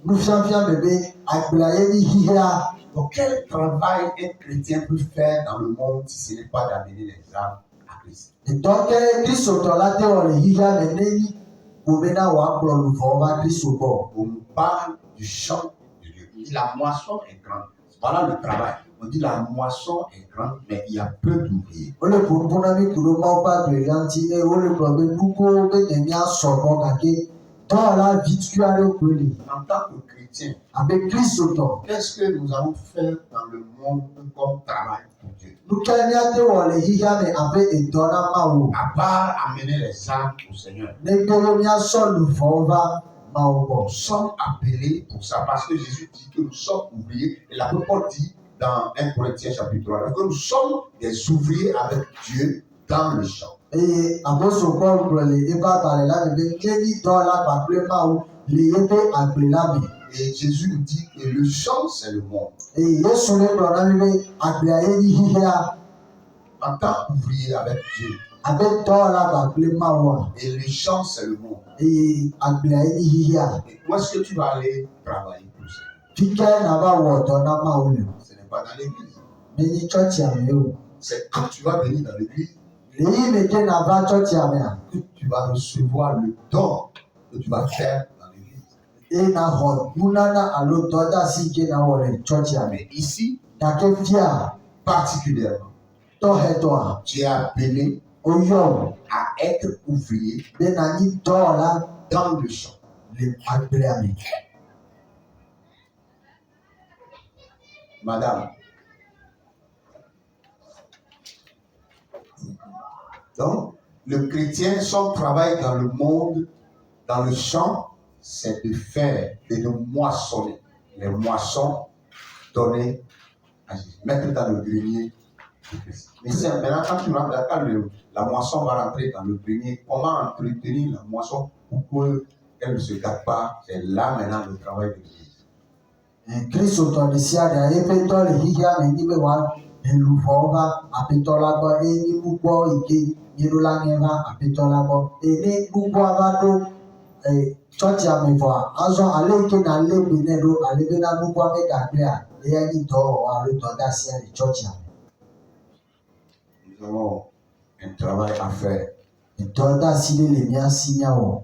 nufiafia bebe agblea ye ni hihia. Donc, quel travail un chrétien peut faire dans le monde si ce n'est pas d'amener les âmes à Christ? Ìtọ́kẹ́ Kristo la te wɔ le hihia me n'enyi wòbena wòakplɔ luvɔ va Kristo gbɔ. On parle du champ de Dieu. On dit la moisson est grande. Voilà le travail. On dit la moisson est grande, mais il y a peu d'ouvriers. Wole ƒoƒo na mi kuɖo mawo ƒe agblelia ŋuti eye wole gblɔ be nukuwo be ne míasɔgbɔ gake dɔwɔla vitukui aɖewo koe li. En tant que chrétien, Abe Kristo tɔ. qu'est-ce que nous allons faire dans le monde comme travail pour Dieu? Nu ke míate wɔ le hihia me abe edɔ na Mawu. À part amener les âmes au Seigneur. Negbe be míasɔ luvɔwo va Mawu Nous gbɔ. sommes appelés pour ça parce que Jésus dit que nous sommes ouvriers et l'apôtre Paul dit dans 1 Corinthiens chapitre 3 que nous sommes des ouvriers avec Dieu dans le champ. Eye apostol Paul gblɔ le eƒe agbalẽ la me be míenyi dɔwɔla kpakple Mawu le yeƒe agble la me. Et Jésus nous dit que le champ, c'est le monde. Eye Yesu ne gblɔ na mi be agblea ye nyi hihia En tant qu'ouvrier avec Dieu, abe dɔwɔla kpakple Mawua. et le champ, c'est le monde. Eye agblea ye nyi hihia. Et où est-ce que tu vas aller travailler pour ça? Fi ke nava wɔ dɔ na Mawu le. Ce n'est pas dans l'église. Menyi tsɔtsia me o. C'est quand tu vas venir dans l'église Le yi me ke nava tsɔtsia mea. que tu vas recevoir le don que tu vas faire dans l'église. Eye na xɔ nunana alo dɔdeasi ke na wɔ le tsɔtsia me. Mais ici, Gake fia particulièrement, tɔxɛtɔa tu es appelé woyɔ à être ouvrier be nanyi dɔwɔla dans le champ. le agblea me. Madame. Donc, le chrétien, son travail dans le monde, dans le champ, c'est de faire et de moissonner les moissons données à Jésus. Mettre dans le grenier de Christ. Mais c'est maintenant, quand la moisson va rentrer dans le grenier, comment entretenir la moisson pour qu'elle ne se gâte pas? C'est là maintenant le travail de l'Église. Kristo tɔ ɖe sia ɖe eƒe dɔ le xixia me nyi be wòa luvɔwo va aƒetɔ la gbɔ eye ni nugbɔ yi ke mieɖo la ŋe va aƒetɔ la gbɔ eye ne nugbɔa va ɖo tsɔtsia me vɔa azɔ ale yi ke na lé gbe nɛ ɖo ale bena nugbɔa megagblẽa eya nyi dɔwɔwɔ alo dɔdeasia le tsɔtsia me. Nous avons un travail à faire Dɔdeasi ɖe le mía si míawɔ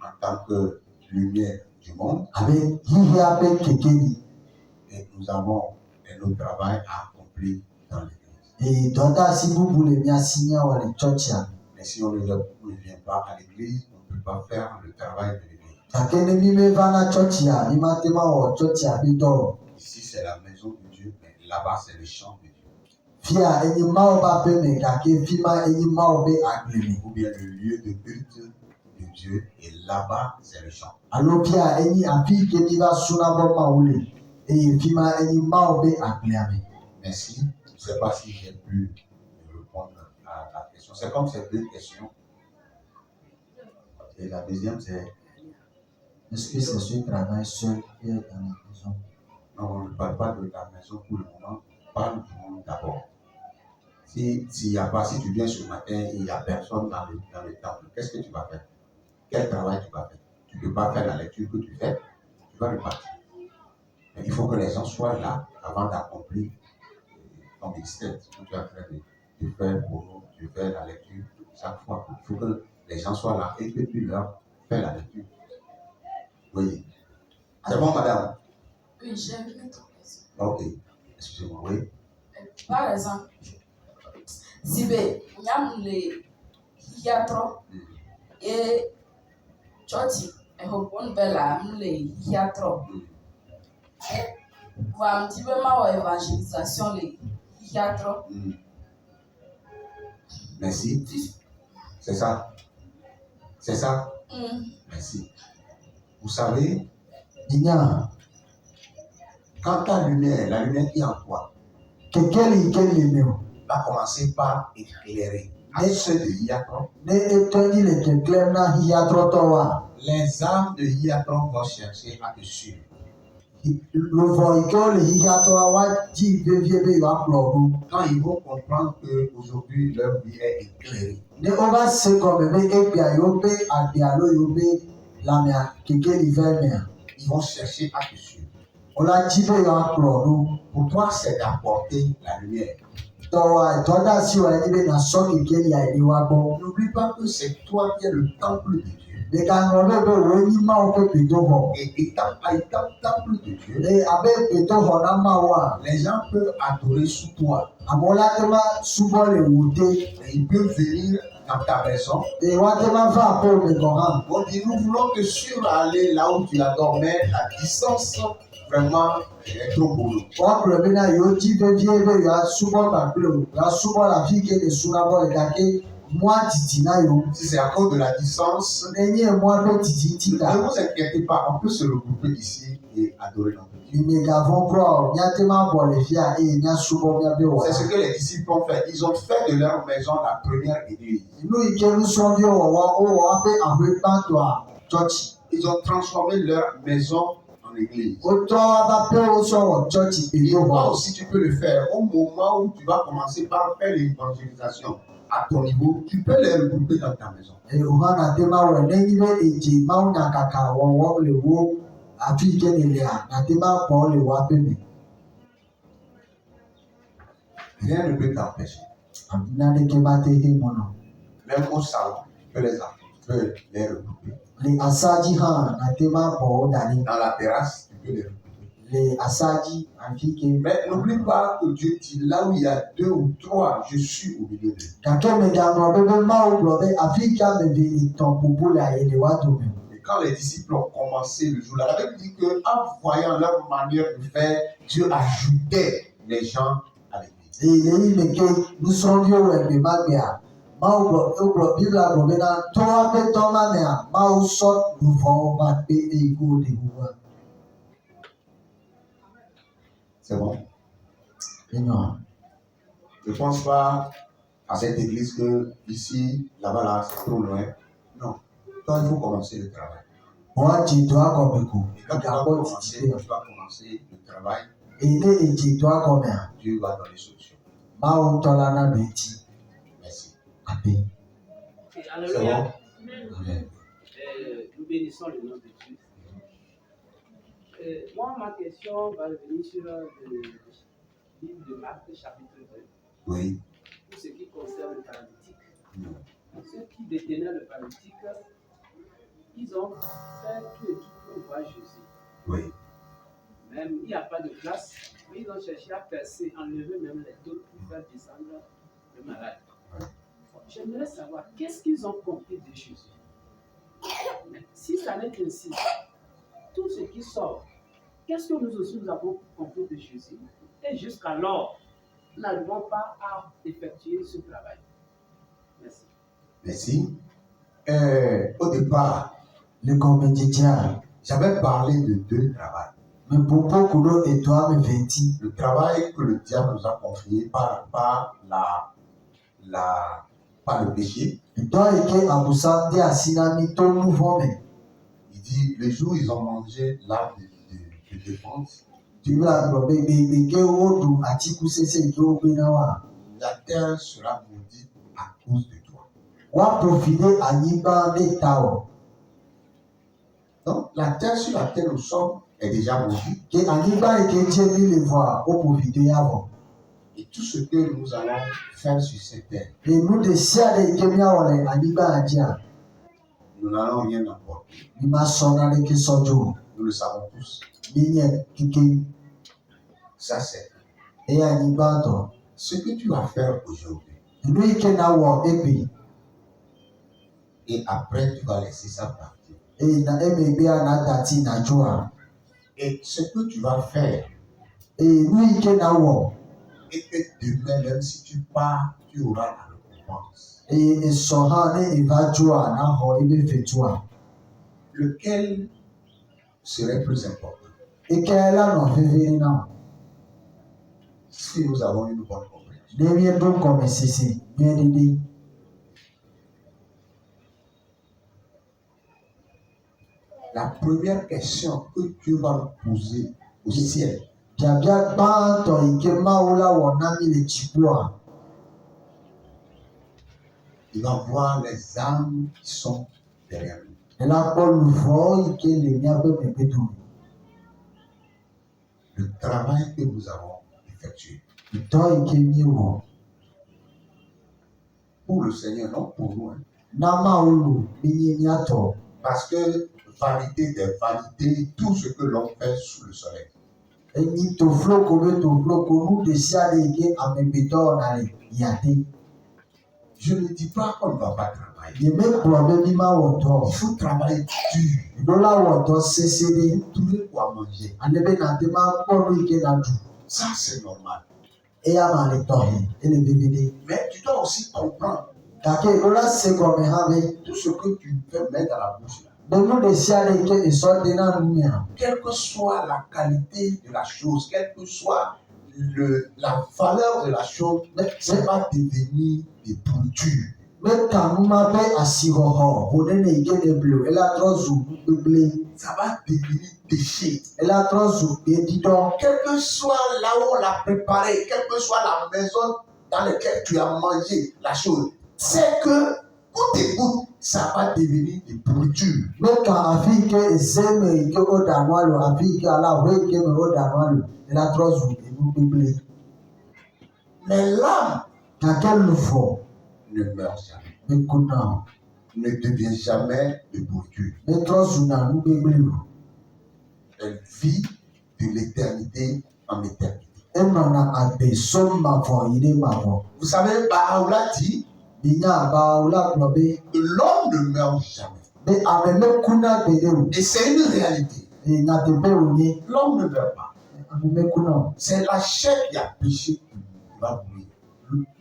en tant que lumière du monde. abe xixia ƒe kekeli. Et nous avons un autre travail à accomplir dans l'église. Eye dɔdeasi bubu le mía si míawɔ le tsɔtsia me. Mais si on ne vient pas à l'église, on ne peut pas faire le travail de l'église. Gake ne mi meva na tsɔtsia mi mate ma wɔ tsɔtsia ƒe dɔ o. Ici, c'est la maison de Dieu, mais là-bas, c'est le champ de Dieu. Fia enyi Mawu ƒe aƒe me gake fi ma enyi Mawu ƒe agble me. Ou bien le lieu de culte de Dieu, et là-bas, c'est le champ. Alo fia enyi afi yi ke mi va sunabɔ Mawu le eye fi ma enyi Mawu ƒe agblea me. Merci. Je ne sais pas si j'ai pu répondre à la question. C'est comme ces deux questions. Et la deuxième, c'est Est-ce que c'est ce travail seul qui est dans la maison? non, on ne parle pas de la maison pour le moment, on parle du monde d'abord. S'il n'y a pas, si tu viens ce matin et il n'y a personne dans le temple, qu'est-ce que tu vas faire? Quel travail tu vas faire? Tu ne peux pas faire la lecture que tu fais, tu vas repartir. Mais il faut que les gens soient là avant d'accomplir ton ministère. Ce que tu es en train de faire pour nous, tu fais la lecture chaque fois. Il faut que les gens soient là et que tu leur fais la lecture. Oui. C'est bon, madame? Oui, j'ai une autre question. Ok. Excusez-moi, oui. Par exemple, si vous avez le trop et choti et hopon bella le trop. Vous avez un petit peu ma évangélisation le trop. Merci. C'est ça. C'est ça. Merci. Vous savez, Inya quand ta lumière, la lumière qui est en toi, kekeli yi ke le me o. va commencer par éclairer à ceux de Hiatron, Ne etɔnyi le keklẽm na hiatrɔtɔwoa, les âmes de Hiatron vont chercher à te suivre. luvɔ yi ke wo le hiatɔa woadzi vevie be yewoakplɔ ɖo. Quand ils vont comprendre qu'aujourd'hui leur vie est éclairée, Ne wova se gɔme be egbea yewo ƒe agbe alo yewo ƒe lãmea kekeli va mea, ils vont chercher à te suivre. Ola dzi be yewoakplɔ ɖo. Pour toi, c'est d'apporter la lumière. Tɔda si wa ni be nasɔ keke lia ɖe wa gbɔ. N'oublie pas que c'est toi qui es le temple de Dieu. Ɖeka ŋlɔ ɖe be woe nyi Mawu ƒe gbedoxɔ. Et étape à étape, temple de Dieu, Eye abe gbedoxɔ na Mawua, les gens peuvent adorer sous toi. amewo la te ma subɔ le wò te. Et ils peuvent venir dans ta maison. Eye wa te ma va aƒe me gɔ hã. On dit, nous voulons te suivre aller là où tu adores, mais la distance vraiment est trop pour nous. Woagblɔ bena yewo dzi vevie be yewoasubɔ gbagble o, yewoasubɔ le afi ke le suna bɔ le gake mɔa didi na yewo. Si c'est à cause de la distance, Nenye mɔa ƒe didi ŋuti ne ta. vous inquiétez pas, on peut se regrouper ici et adorer notre Dieu. Mimegavɔ kura o, míate ma bɔ le fia eye míasubɔ míabe wɔ. C'est ce que les disciples ont fait. Ils ont fait de leur maison la première église. Nu yi ke nusrɔ̃viwo wɔwɔ wowɔ abe ahoe gbãtɔa tsɔtsi. Ils ont transformé leur maison en église. Wotrɔ woƒe aƒewo sɔ wɔ tsɔtsi Et toi gbedoxɔ. aussi, tu peux le faire. Au moment où tu vas commencer par faire l'évangélisation à ton niveau, tu peux les regrouper dans ta maison. Eye o hã nate ma wɔe nenyi be edze mawunyakaka wɔwɔ le wo afi yi ke nelea nate ma kpɔ le wo aƒe me. Rien ne peut t'empêcher. Naneke mate he mɔnɔ. Même au salon, tu peux les regrouper. Le asadzi hã nate ma bɔ wo da ɖi. Dans la terrasse, tu peux les regrouper. Le asadzi afi ke. Mais n'oublie pas que Dieu dit là où il y a 2 ou 3, je suis au milieu d'eux. Gake megaŋlɔ be be Mawu gblɔ be afi ke ame eve etɔ̃ ƒoƒo le aye le wa dome. Et quand les disciples ont commencé le jour-là, la Bible dit qu'en voyant leur manière de faire, Dieu ajoutait les gens à l'église. Eye le yi me ke nusrɔ̃viwo wɔ gbe ma gbea, Mawu gblɔ Biblia gblɔ bena tɔwo ƒe tɔ ma mea, Mawu sɔ luvɔwo va kpe eye ko ɖe ʋuva. C'est bon? Enyo. Je ne pense pas à cette église que ici, là-bas, là, c'est trop loin. Non. Toi, il faut commencer le travail. Woadzi dɔa gɔme ko. Et quand tu vas Gakpɔ commencer, didi pe. le travail, Eye ne edzi dɔa gɔmea, Dieu va donner solution. Mawu ŋutɔ la na ɖo eti. Merci. Amen. Et C'est alléluia. bon? Amen. Nous bénissons le nom de Dieu. Moi, ma question va revenir sur le livre de Marc, chapitre 2, Oui. pour ce qui concerne le paralytique. Mm. Ceux qui détenaient le paralytique, ils ont fait tout et tout pour voir Jésus. Oui. Même il n'y a pas de place, mais ils ont cherché à percer, enlever même les dos pour faire descendre le malade. Ouais. J'aimerais savoir qu'est-ce qu'ils ont compris de Jésus. Mais si ça n'est ainsi, tout ce qui sort, qu'est-ce que nous aussi nous avons compris de Jésus? Et jusqu'alors, nous n'arrivons pas à effectuer ce travail. Merci. Merci. Au départ, Le gɔmedzedzea, j'avais parlé de 2 travails. me popo ku ɖo etɔa me ve ŋuti. Le travail que le diable nous a confié par le péché. Dɔ yi ke abusa de asi na mi to nu vɔ me. Il dit, le jour où ils ont mangé l'arbre de défense, Biblia gblɔ be gbegbe ke woɖu atikusese yi ke wogbe na wa, la terre sera maudite à cause de toi. woaƒofi ɖe anyigba ɖe ta o. Donc, la terre sur laquelle nous sommes est déjà maudite. Ke anyigba yi ke dze mi le vɔa, woƒofi ɖe ya vɔ. Et tout ce que nous allons faire sur cette terre, Eye nu ɖe sia ɖe yi ke míawɔ le anyigba ya dzia, nous n'allons rien emporter. mi ma sɔ naneke sɔ dzo o. Nous le savons tous. Míenye keke Ça, c'est eye anyigba tɔ. ce que tu vas faire aujourd'hui. Nu yi ke na wɔ egbe, Et après, tu vas laisser ça partir. eye na emegbea na dati na dzoa. Et ce que tu vas faire, Eye nu yi ke na wɔ, et que demain, même si tu pars, tu auras la récompense. eye esɔ hã ne eva dzoa na xɔ ebe fetua. Lequel serait plus important? Eke la nɔ vevie na o. Si nous avons une bonne compréhension. Ne míeɖo gɔmesese nyuie ɖiɖi. La première question que Dieu va nous poser au ciel, Biabia gbãtɔ yi ke Mawu la wɔ na mi le dziƒoa, il va voir les âmes qui sont derrière nous. ela kpɔ luvɔ yi ke le míaƒe megbedome. le travail que nous avons effectué. Dɔ yi ke míewɔ Pour le Seigneur, non pour nous. Hein. na Mawu lo míenye míatɔ. Parce que vanité des vanités, tout ce que l'on fait sous le soleil. Enyi tofloko be tofloko nu ɖe sia ɖe yi ke amegbetɔ wɔna le yate. Je ne dis pas qu'on ne va pas travailler. Yemegblɔ be mí ma wɔ dɔ. Il faut travailler dur. Ɖo la wɔ dɔ sese ɖe. Trouver quoi manger. Ale be nate ma kpɔ nu yi ke na ɖu. Ça, c'est normal. Eya ma le tɔhe ele veve ɖe. Mais tu dois aussi comprendre Gake ɖo la se gɔme hã be tout ce que tu peux mettre dans la bouche. Là. be nu ɖe sia ɖe yi ke esɔ de na nu mea. Quelle que soit la qualité de la chose, quelle que soit la valeur de la chose, ça va devenir des pourritures. Meka nu ma be asixɔxɔ ƒonene yi ke le bli o ela trɔ zu nu gbegble. Ça va devenir péché. Ela trɔ zu gbeɖiɖɔ. Quel que soit là où on l'a préparé, quelle que soit la maison dans laquelle tu as mangé la chose, c'est que coûte et coûte, ça va devenir des pourritures. Meka afi yi ke eze me yi ke woɖa nua lo afi yi ke ala hoe yi ke me woɖa nua lo ela trɔ zu enu gbegble. Mais l'âme Gake luʋɔ ne meurt jamais, mekuna ne devient jamais de pourriture. metrɔ zuna nu gbegble o. Elle vit de l'éternité en éternité. Enɔna agbe som mavɔ yi ɖe mavɔ. Vous savez, Bahá'u'lláh dit Minya abawo la gblɔ be que l'homme ne meurt jamais. be ame mekuna gbeɖe o. Et c'est une réalité. Eye nyateƒe wònye. L'homme ne meurt pas. Ame mekuna o. C'est la chair qui a péché qui va mourir.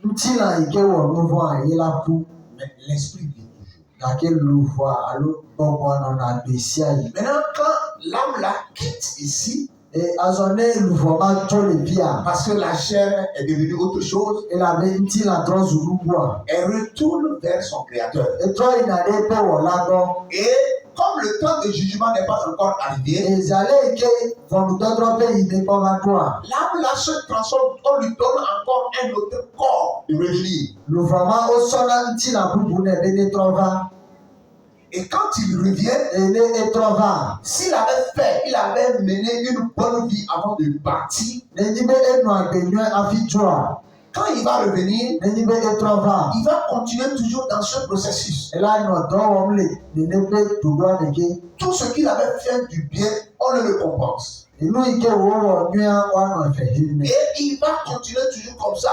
Ŋutilã yi ke wɔ nu vɔ̃a ye la ku. Mais l'esprit vit toujours. Gake luʋɔa alo gbɔgbɔa nɔna gbe sia yi. Maintenant, quand l'âme la quitte ici, Azɔ ne luʋɔ ma tso le fia. parce que la chair est devenue autre chose, Elabe ŋutilã trɔ zu nubua. elle retourne vers son créateur. Etrɔ yina ɖe eƒe wɔla gbɔ. Et comme le temps de jugement n'est pas encore arrivé, Ezale yi ke ʋɔnudɔdrɔ̃ ƒe yi ne kpɔ va ɖoa. l'âme là se transforme, on lui donne encore un autre corps de revenir. Luʋɔ ma wosɔna ŋutilã bubu nɛ be ne trɔ va. Et quand il revient, Eye ne etrɔ va. s'il avait mené une bonne vie avant de partir, Nenyi be enɔ agbe nyuie hafi tsoa. quand il va revenir, Nenyi be etrɔ va. il va continuer toujours dans ce processus. Ela nɔ dɔ wɔm le nene ƒe ɖoɖoa me ke. Tout ce qu'il avait fait du bien, on le récompense. Enu yi ke wowɔ nyuia woanɔ eƒe ne. Et il va continuer toujours comme ça.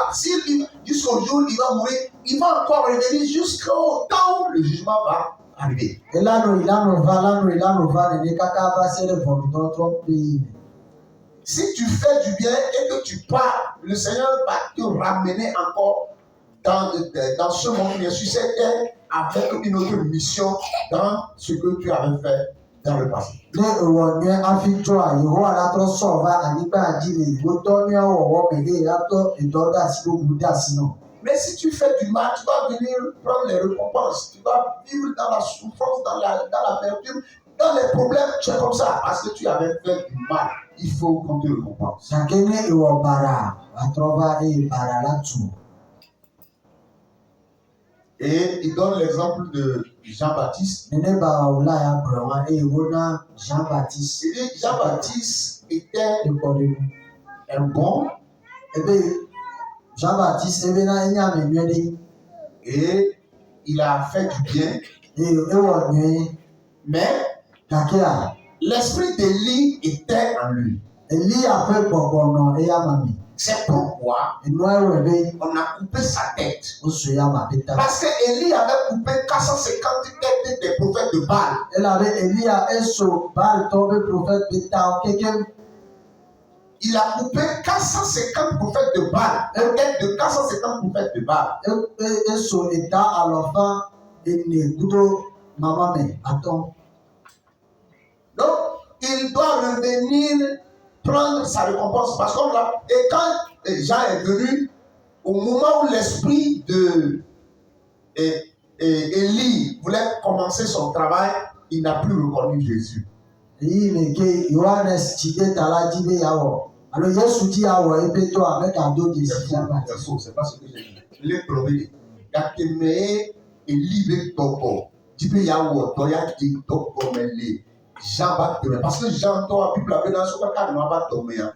Jusqu'au jour où il va mourir, il va encore revenir jusqu'au temps où le jugement va arriver. Ela nɔ yi la nɔ va nene kaka va se ɖe ʋɔnudɔdrɔ̃ ƒe yi me. Si tu fais du bien et que tu pars, le Seigneur va te ramener encore dans ce monde, bien sûr, c'est avec une autre mission dans ce que tu avais fait dans le passé. Ne ewɔ nyuie hafi tsoa Yehowa la trɔ sɔ va anyigba dzi le wotɔ nyuia wɔwɔ me eye atɔ edɔ de asi bubu de asi nɔ. Mais si tu fais du mal, tu vas venir prendre les récompenses. Tu vas vivre dans la souffrance, dans l'amertume, dans les problèmes. Tu es comme ça parce que tu avais fait du mal. Il faut qu'on te récompense. Gake ne ewɔ bara atrɔ va eye bara la tu. Et il donne l'exemple de Jean-Baptiste. Nene bawo la ya gblɔ wa eye wona Jean-Baptiste Il dit Jean-Baptiste était ekpɔ ɖe nu. un bon Ebe Jean-Baptiste ebe na enye ame nyuie ɖe. et il a fait du bien. Eye ewɔ nyuie. Mais Gakea l'esprit d'Élie était en lui. Elia ƒe gbɔgbɔ nɔ eya ma me. C'est pourquoi Enua ewɔe be on a coupé sa tête. wosu ya ma be ta. Parce que Élie avait coupé 450 têtes des prophètes de Baal. Elabe Elia eso Baal tɔ be prophète be ta keke. Il a coupé 450 prophètes de Baal. Un tête de 450 prophètes de Baal. Eso eta alɔfa ene kudo mama me atɔ. Donc, il doit revenir prendre sa récompense. Parce que là, et quand Jean est venu, au moment où l'esprit de Élie voulait commencer son travail, il n'a plus reconnu Jésus. Eyi me ke Yohanes tsi ɖe ta la dzi be yeawɔ. Alo Yesu dzi awɔ ebe to ame gado de si fiaba. C'est faux, c'est pas ce que j'ai dit. Les problèmes. Gateme Élie be tɔgbɔ. Dit be yawo tɔ ya di tɔgbɔ me le. Jean va tɔmɛ parce que Jean tɔ a Bible a bɛ na so ka ka nɔ va tɔmɛ ya.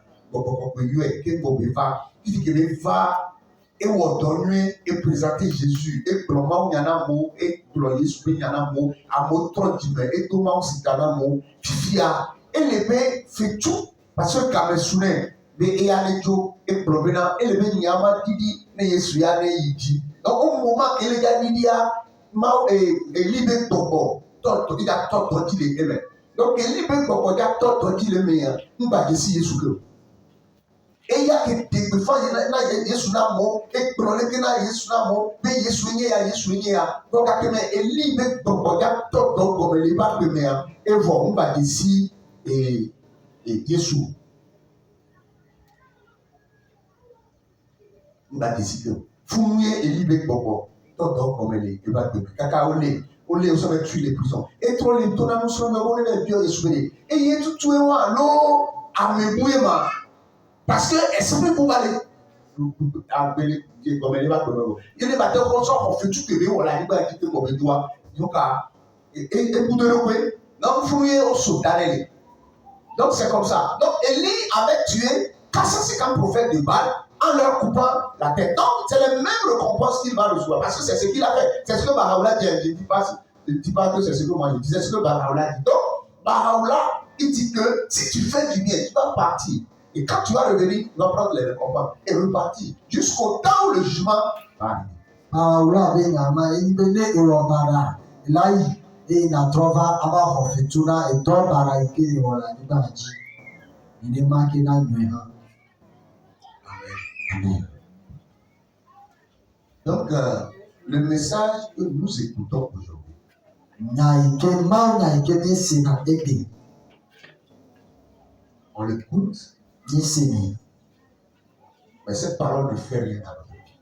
et on donne et présenter Jésus et comment il y en a mot et gloyer sous il y en a mot à mot trop d'humain et tout le monde s'y en mot fifia et les bébés fait tout parce que quand souné mais il y a les jours et problème et les bébés n'y a pas dit mais Jésus y a les dit donc au moment que les gars dit a mau et libé topo tot il a tot dit les aimés donc il libé topo il a tot dit les meilleurs nous pas de si Jésus que et il y a que des fois il y a Jésus n'a mot et problème que na Jésus n'a mot mais Jésus n'y a donc à que mais il libé topo il a tot comme il va que mais et vous on va de si et Jésus on va décider fouiller et libérer Bobo tout comme il va te kaka olé on va tuer les prisons et trop les tons nous sommes on est bien Jésus et il est tout tué moi l'eau à me bouiller ma parce que elle s'est pour aller appeler comme il va te il est battu comme ça on fait tout que on la libre qui te comme toi donc et pour de le non fouiller au soldat donc c'est comme ça donc Élie avait tué 450 prophètes de Baal en leur coupant la tête. Donc, c'est le même récompense qu'il va recevoir. Parce que c'est ce qu'il a fait. C'est ce que Bahá'u'lláh dit. Je ne dis pas que c'est ce que moi je dis. C'est ce que Bahá'u'lláh dit. Donc, Bahá'u'lláh, il dit que si tu fais du bien, tu vas partir. Et quand tu vas revenir, tu vas prendre les récompenses et repartir. Jusqu'au temps où le jugement va arriver. Bahá'u'lláh benyama ibele irobara lai na trova aba hofetuna edobara ikiri wala nibaji. Ni makina nweha. Amen. Donc, le message que nous écoutons aujourd'hui, on l'écoute, mais cette parole ne fait rien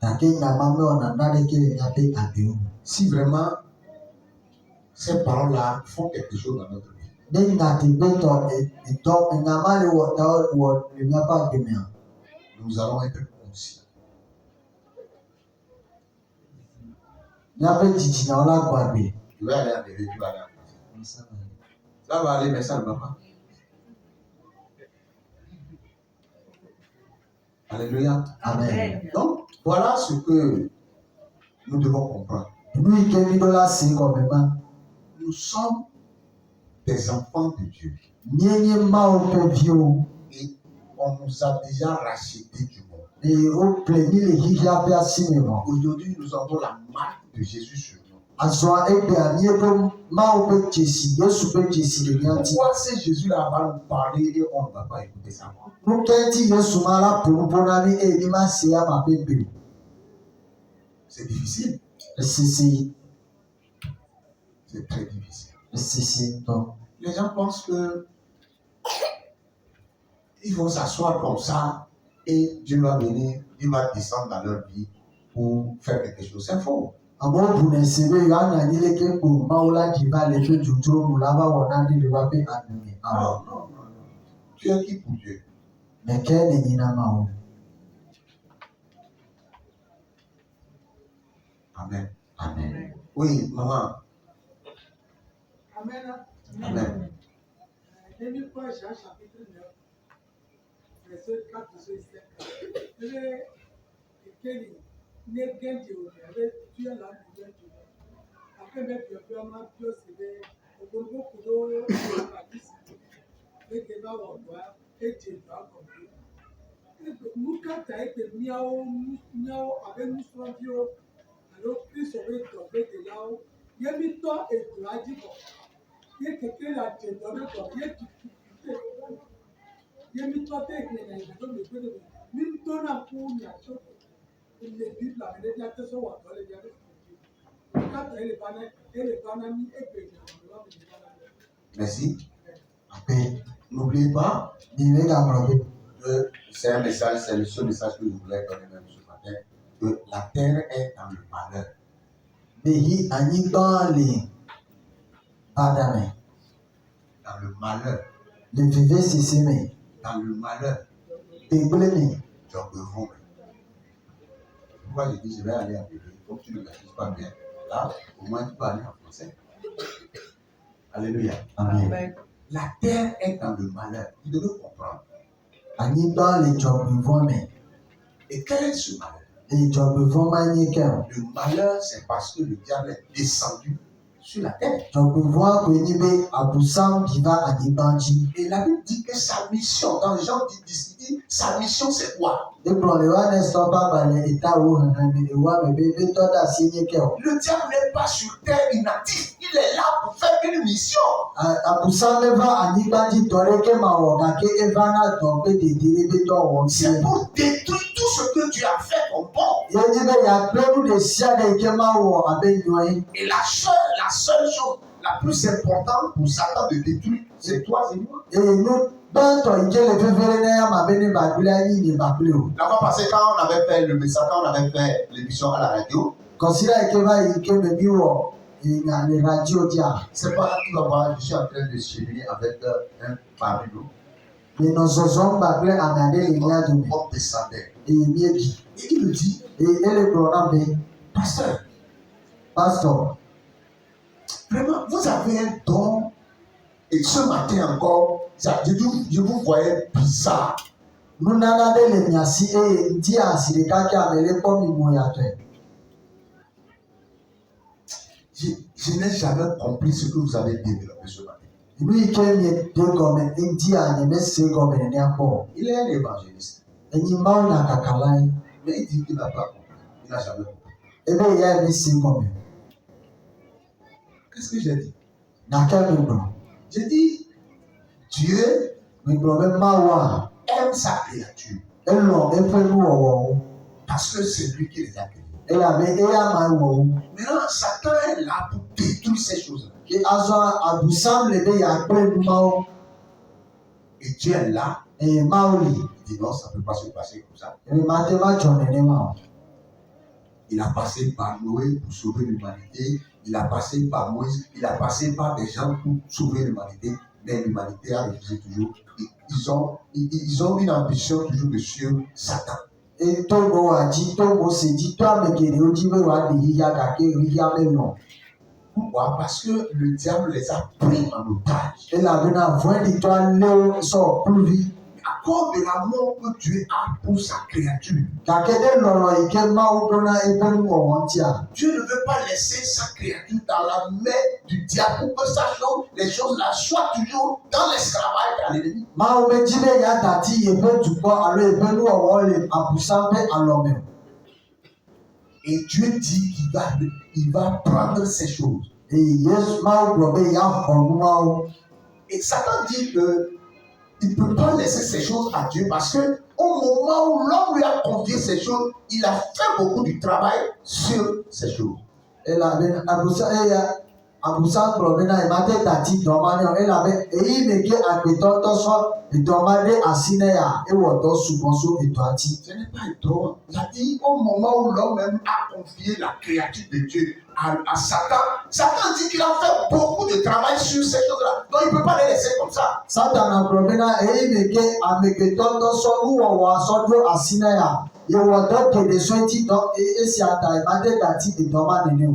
à nous. Si vraiment ces paroles-là font quelque chose dans notre vie, nous allons être conscients. Je vais aller en vérité, tu vas aller en français. Ça va aller, mais ça ne va pas. Alléluia. Amen. Donc, voilà ce que nous devons comprendre. Nous sommes des enfants de Dieu. Et on nous a déjà rachetés du monde. Aujourd'hui, nous avons la marque de Jésus sur nous. Pourquoi ce Jésus-là va nous parler et on ne va pas écouter sa voix? C'est difficile. C'est très difficile. Les gens pensent que ils vont s'asseoir comme ça et Dieu va venir, il va descendre dans leur vie pour faire quelque chose. C'est faux. Non. Tu es qui pour Dieu? Amen. Amen. Oui, maman. Amen. Amen. Jean chapitre 9, verset 4 jusqu'à 7. Merci. N'oubliez pas que c'est un message, c'est le seul message que je voulais donner même ce matin, que la terre est dans le malheur. Dans le malheur. Dans le malheur. Pourquoi je dis je vais aller en Bible? Comme tu ne maîtrises pas bien, là, au moins tu peux aller en français. Alléluia. Amen. La terre est dans le malheur. Vous devez comprendre. Anyigba le dzɔgbevɔ me. Et quel est ce malheur? Dzɔgbevɔ ma nye ke o. Le malheur, c'est parce que le diable est descendu sur la terre. Dzɔgbevɔa koe nye be abusam ɖi va anyigba dzi. Et la Bible dit que sa mission, quand les gens disent sa mission, c'est quoi? Ekplɔ le wa ne sɔ ba ba le etawo hehe me ewa me be tɔ ɖe asi nye ke o. Le diable n'est pas sur terre inactif. Il est là pour faire une mission. Abusam va anyigba dzi dɔ ɖe ke ma wɔ gake eva na dɔ be dedere be dɔ wɔ C'est pour détruire tout ce que tu as fait comme bon. Yenye be yakpe nu ɖe sia ɖe ke ma wɔ abe nyɔe. Et la seule chose la plus importante pour Satan de détruire, c'est toi et moi. Nu gbãtɔ yi ke le fefere ne ya ma be ne babla yi nye babla o. La fois passée, quand on avait fait le message, quand on avait fait l'émission à la radio, Kɔsira yi ke va yi ke me mi wɔ le radio dia. c'est pas, tu vas voir, je suis en train de cheminer avec un parmi nous. Le nɔ zɔzɔm kpakple ame aɖe le mía dome. On descendait. Eye míeɖi. Et il me dit, Ele gblɔ nam be, pasteur, pastor, vraiment, vous avez un don. Et ce matin encore, je vous voyais bizarre. nunana ɖe le mia si eye ŋdi asi ɖeka ke ame le kpɔ mi mo yatɔe. Je n'ai jamais compris ce que vous avez développé ce matin. Nu yi ke mie de gɔme ŋdi a nye mese gɔme nenea kpɔ. Il est un évangéliste. Enyi mawu nya kakala ye. Mais il dit qu'il n'a pas compris. Il n'a jamais compris. Ebe ya mi se gɔme. Qu'est-ce que j'ai dit? Gake mi gblɔ. J'ai dit, Dieu Mi gblɔ be Mawua aime sa créature elɔ eƒe nuwɔwɔwo parce que c'est lui qui les a créés. elabe eya ma wɔ wo. Maintenant, Satan est là pour détruire ces choses-là. Ke azɔ abusam le be yakple numawo Et Dieu est là. eye Mawu li. Il dit non, ça ne peut pas se passer comme ça. Ebe mate ma dzɔ nenema o. Il a passé par Noé pour sauver l'humanité. Il a passé par Moïse. Il a passé par des gens pour sauver l'humanité. Mais l'humanité a refusé toujours. Ils ont une ambition toujours de suivre Satan. E to Noa dzi, to Mose dzi, to ame geɖewo dzi be woaɖe xixia gake xixia melɔ. Pourquoi? Parce que le diable les a pris en otage. Elabena vɔ̃ɖitɔa lé wo sɔ kluvi. À cause de l'amour que Dieu a pour sa créature. Gake ɖe lɔlɔ yi ke Mawu ɖona eƒe nuwɔwɔ ŋutia. Dieu ne veut pas laisser sa créature dans la main du diable pour que les choses-là soient toujours dans l'esclavage à l'ennemi. Mawu be dzi be yeadati yeƒe dukɔ alo yeƒe nuwɔwɔ le abusam ƒe alɔme o. Et Dieu dit qu'il va prendre ces choses. Eye Yesu Mawu gblɔ be yeaxɔ nuawo. Et Satan dit qu'il ne peut pas laisser ces choses à Dieu parce que au moment où l'homme lui a confié ces choses, il a fait beaucoup de travail sur ces choses. Elabena abusam gblɔ bena emate dati dɔ ma ne o elabe eyi me ke agbetɔ tɔ sɔ edɔ ma ɖe asi ne ya ewɔ dɔ sugbɔ so edɔa dzi. Ce n'est pas étonnant. Il a dit au moment où l'homme même a confié la créature de Dieu à Satan, Satan dit qu'il a fait beaucoup de travail sur ces choses-là. Donc il ne peut pas les laisser comme ça. Satana gblɔ bena eyi me ke amegbetɔ tɔ sɔ nuwɔwɔa sɔ ɖo asi ne ya yewɔ dɔ geɖe sɔ ŋuti dɔ esia ta emate dati edɔ ma nene o.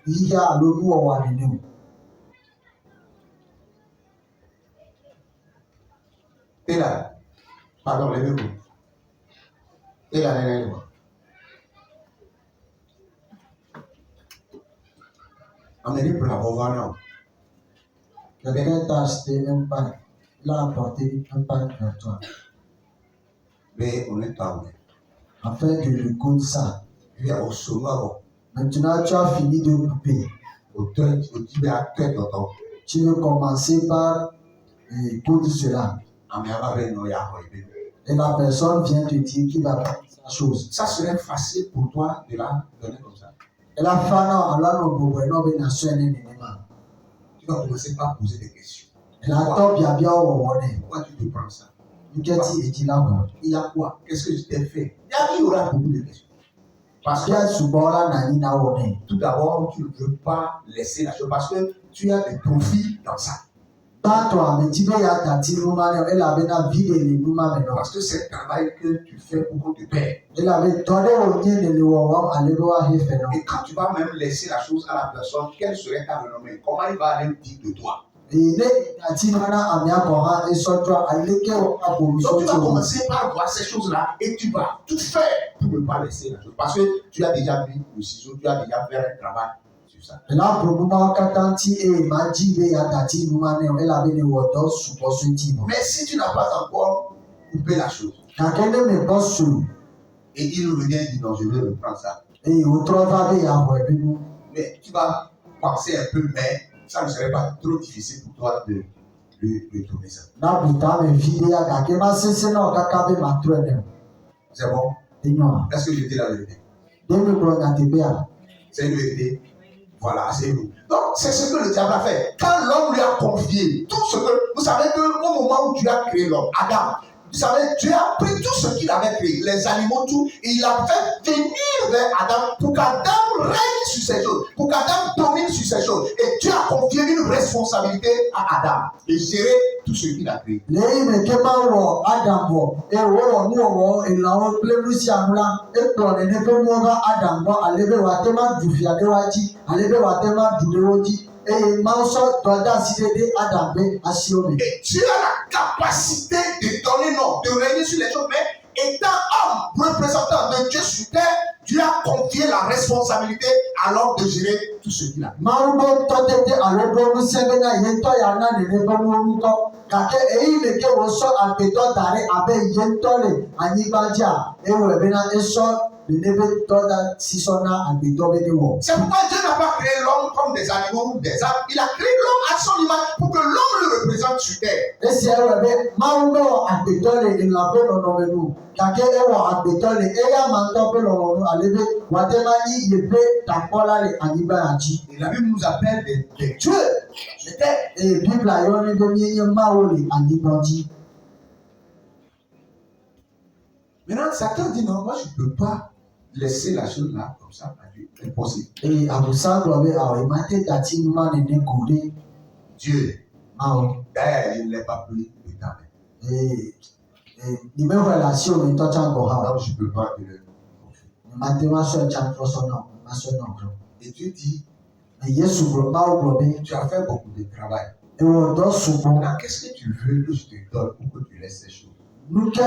Xixia alo nuwɔwɔa nene o. Et là, pardon, levez-vous. Et là, levez-vous. Amenez pour la voir non. Quelqu'un t'a acheté un pain. Il a apporté un pain vers toi. Mais on est en Afin de lui goûter ça. Viens au sommet. Maintenant, tu as fini de couper. Au Tibet à tête d'autant. Tu veux commencer par goûter cela. Et la personne vient te dire qu'il va faire sa chose. Ça serait facile pour toi de la donner comme ça. Et la femme, alors, nous pouvons venir sur un élément. Tu vas commencer par poser des questions. Et la top, il y a bien au Pourquoi tu te prends ça? Il y a quoi? Qu'est-ce que je t'ai fait? Il y aura beaucoup de questions. Parce que tout d'abord, tu ne veux pas laisser la chose parce que tu as des profits dans ça. Parce que c'est le travail que tu fais pour qu'on te paie. Et quand tu vas même laisser la chose à la personne, quelle serait ta renommée? Comment il va aller dire de toi? Donc tu vas commencer par voir ces choses-là et tu vas tout faire pour ne pas laisser la chose. Parce que tu as déjà vu le ciseau, tu as déjà fait un travail sur ça. Mais si tu n'as pas encore coupé la chose, et il revient et dit non, je vais reprendre ça. Mais tu vas penser un peu, mais ça ne serait pas trop difficile pour toi de tourner ça. C'est bon? Est-ce que je dis la vérité? C'est une vérité. Voilà, c'est nous. Donc, c'est ce que le diable a fait. Quand l'homme lui a confié tout ce que... Vous savez qu'au moment où Dieu a créé l'homme, Adam, vous savez, Dieu a pris tout ce qu'il avait créé, les animaux, tout, et il a fait venir vers Adam pour qu'Adam règne sur ces choses, pour qu'Adam domine sur ces choses. Et Dieu a confié une responsabilité à Adam de gérer tout ce qu'il a créé. Et Dieu a la capacité de donner non, de régner sur les choses, mais étant homme, représentant de Dieu sur terre, Dieu a confié la responsabilité à l'homme de gérer tout ce qu'il a. C'est pourquoi Dieu n'a pas créé l'homme comme des animaux ou des arbres. Il a créé l'homme à son image pour que l'homme le représente sur terre. Et la Bible nous appelle des dieux. Maintenant, Satan dit non, moi je ne peux pas laisser la chose là comme ça. C'est impossible. Dieu, d'ailleurs, il ne l'a pas pris de ta main. Donc je ne peux pas te le confier. Et Dieu dit, tu as fait beaucoup de travail. Maintenant, qu'est-ce que tu veux que je te donne pour que tu laisses ces choses? N'oubliez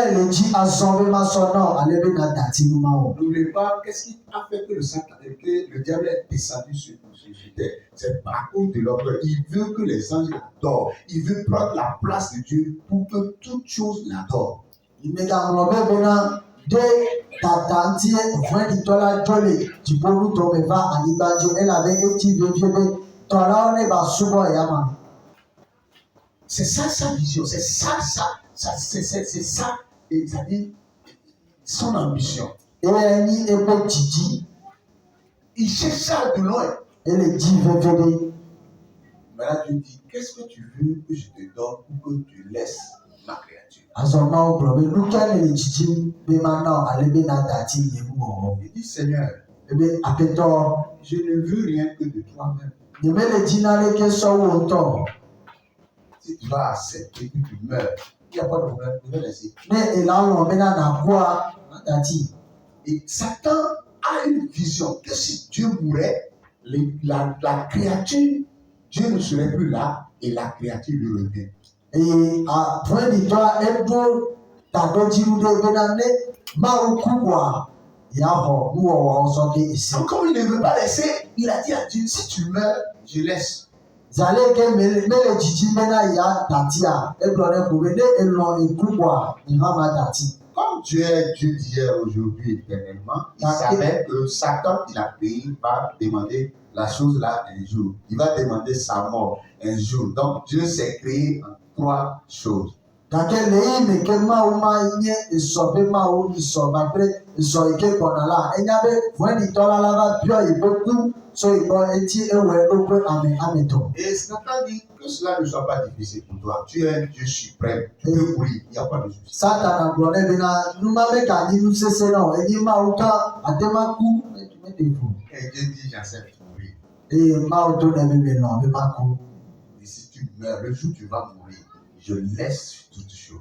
pas, qu'est-ce qui a fait que le diable est descendu sur terre? C'est par cause de l'homme. Il veut que les anges l'adorent. Il veut prendre la place de Dieu pour que toute chose l'adore. C'est ça sa vision, c'est ça, c'est ça, et ça dit son ambition. Il cherche ça de loin. Maintenant Dieu dit, qu'est-ce que tu veux que je te donne pour que tu laisses ma créature? Il dit, Seigneur, je ne veux rien que de toi-même. Si tu vas accepter que tu meurs, il n'y a pas de problème, je vais laisser. Et Satan a une vision que si Dieu mourait, la créature, Dieu ne serait plus là et la créature lui revient. Donc, comme il ne veut pas laisser, il a dit à Dieu, si tu meurs, je laisse. Comme Dieu est Dieu d'hier, aujourd'hui, éternellement, il savait que Satan, il a payé, va demander la chose là un jour. Il va demander sa mort un jour. Donc Dieu s'est créé en trois choses. Et Satan dit que cela ne soit pas difficile pour toi. Tu es un Dieu suprême. Tu peux mourir. Il n'y a pas de souci. Et Dieu dit, j'accepte de mourir. Et si tu meurs, le jour où tu vas mourir, je laisse toutes choses.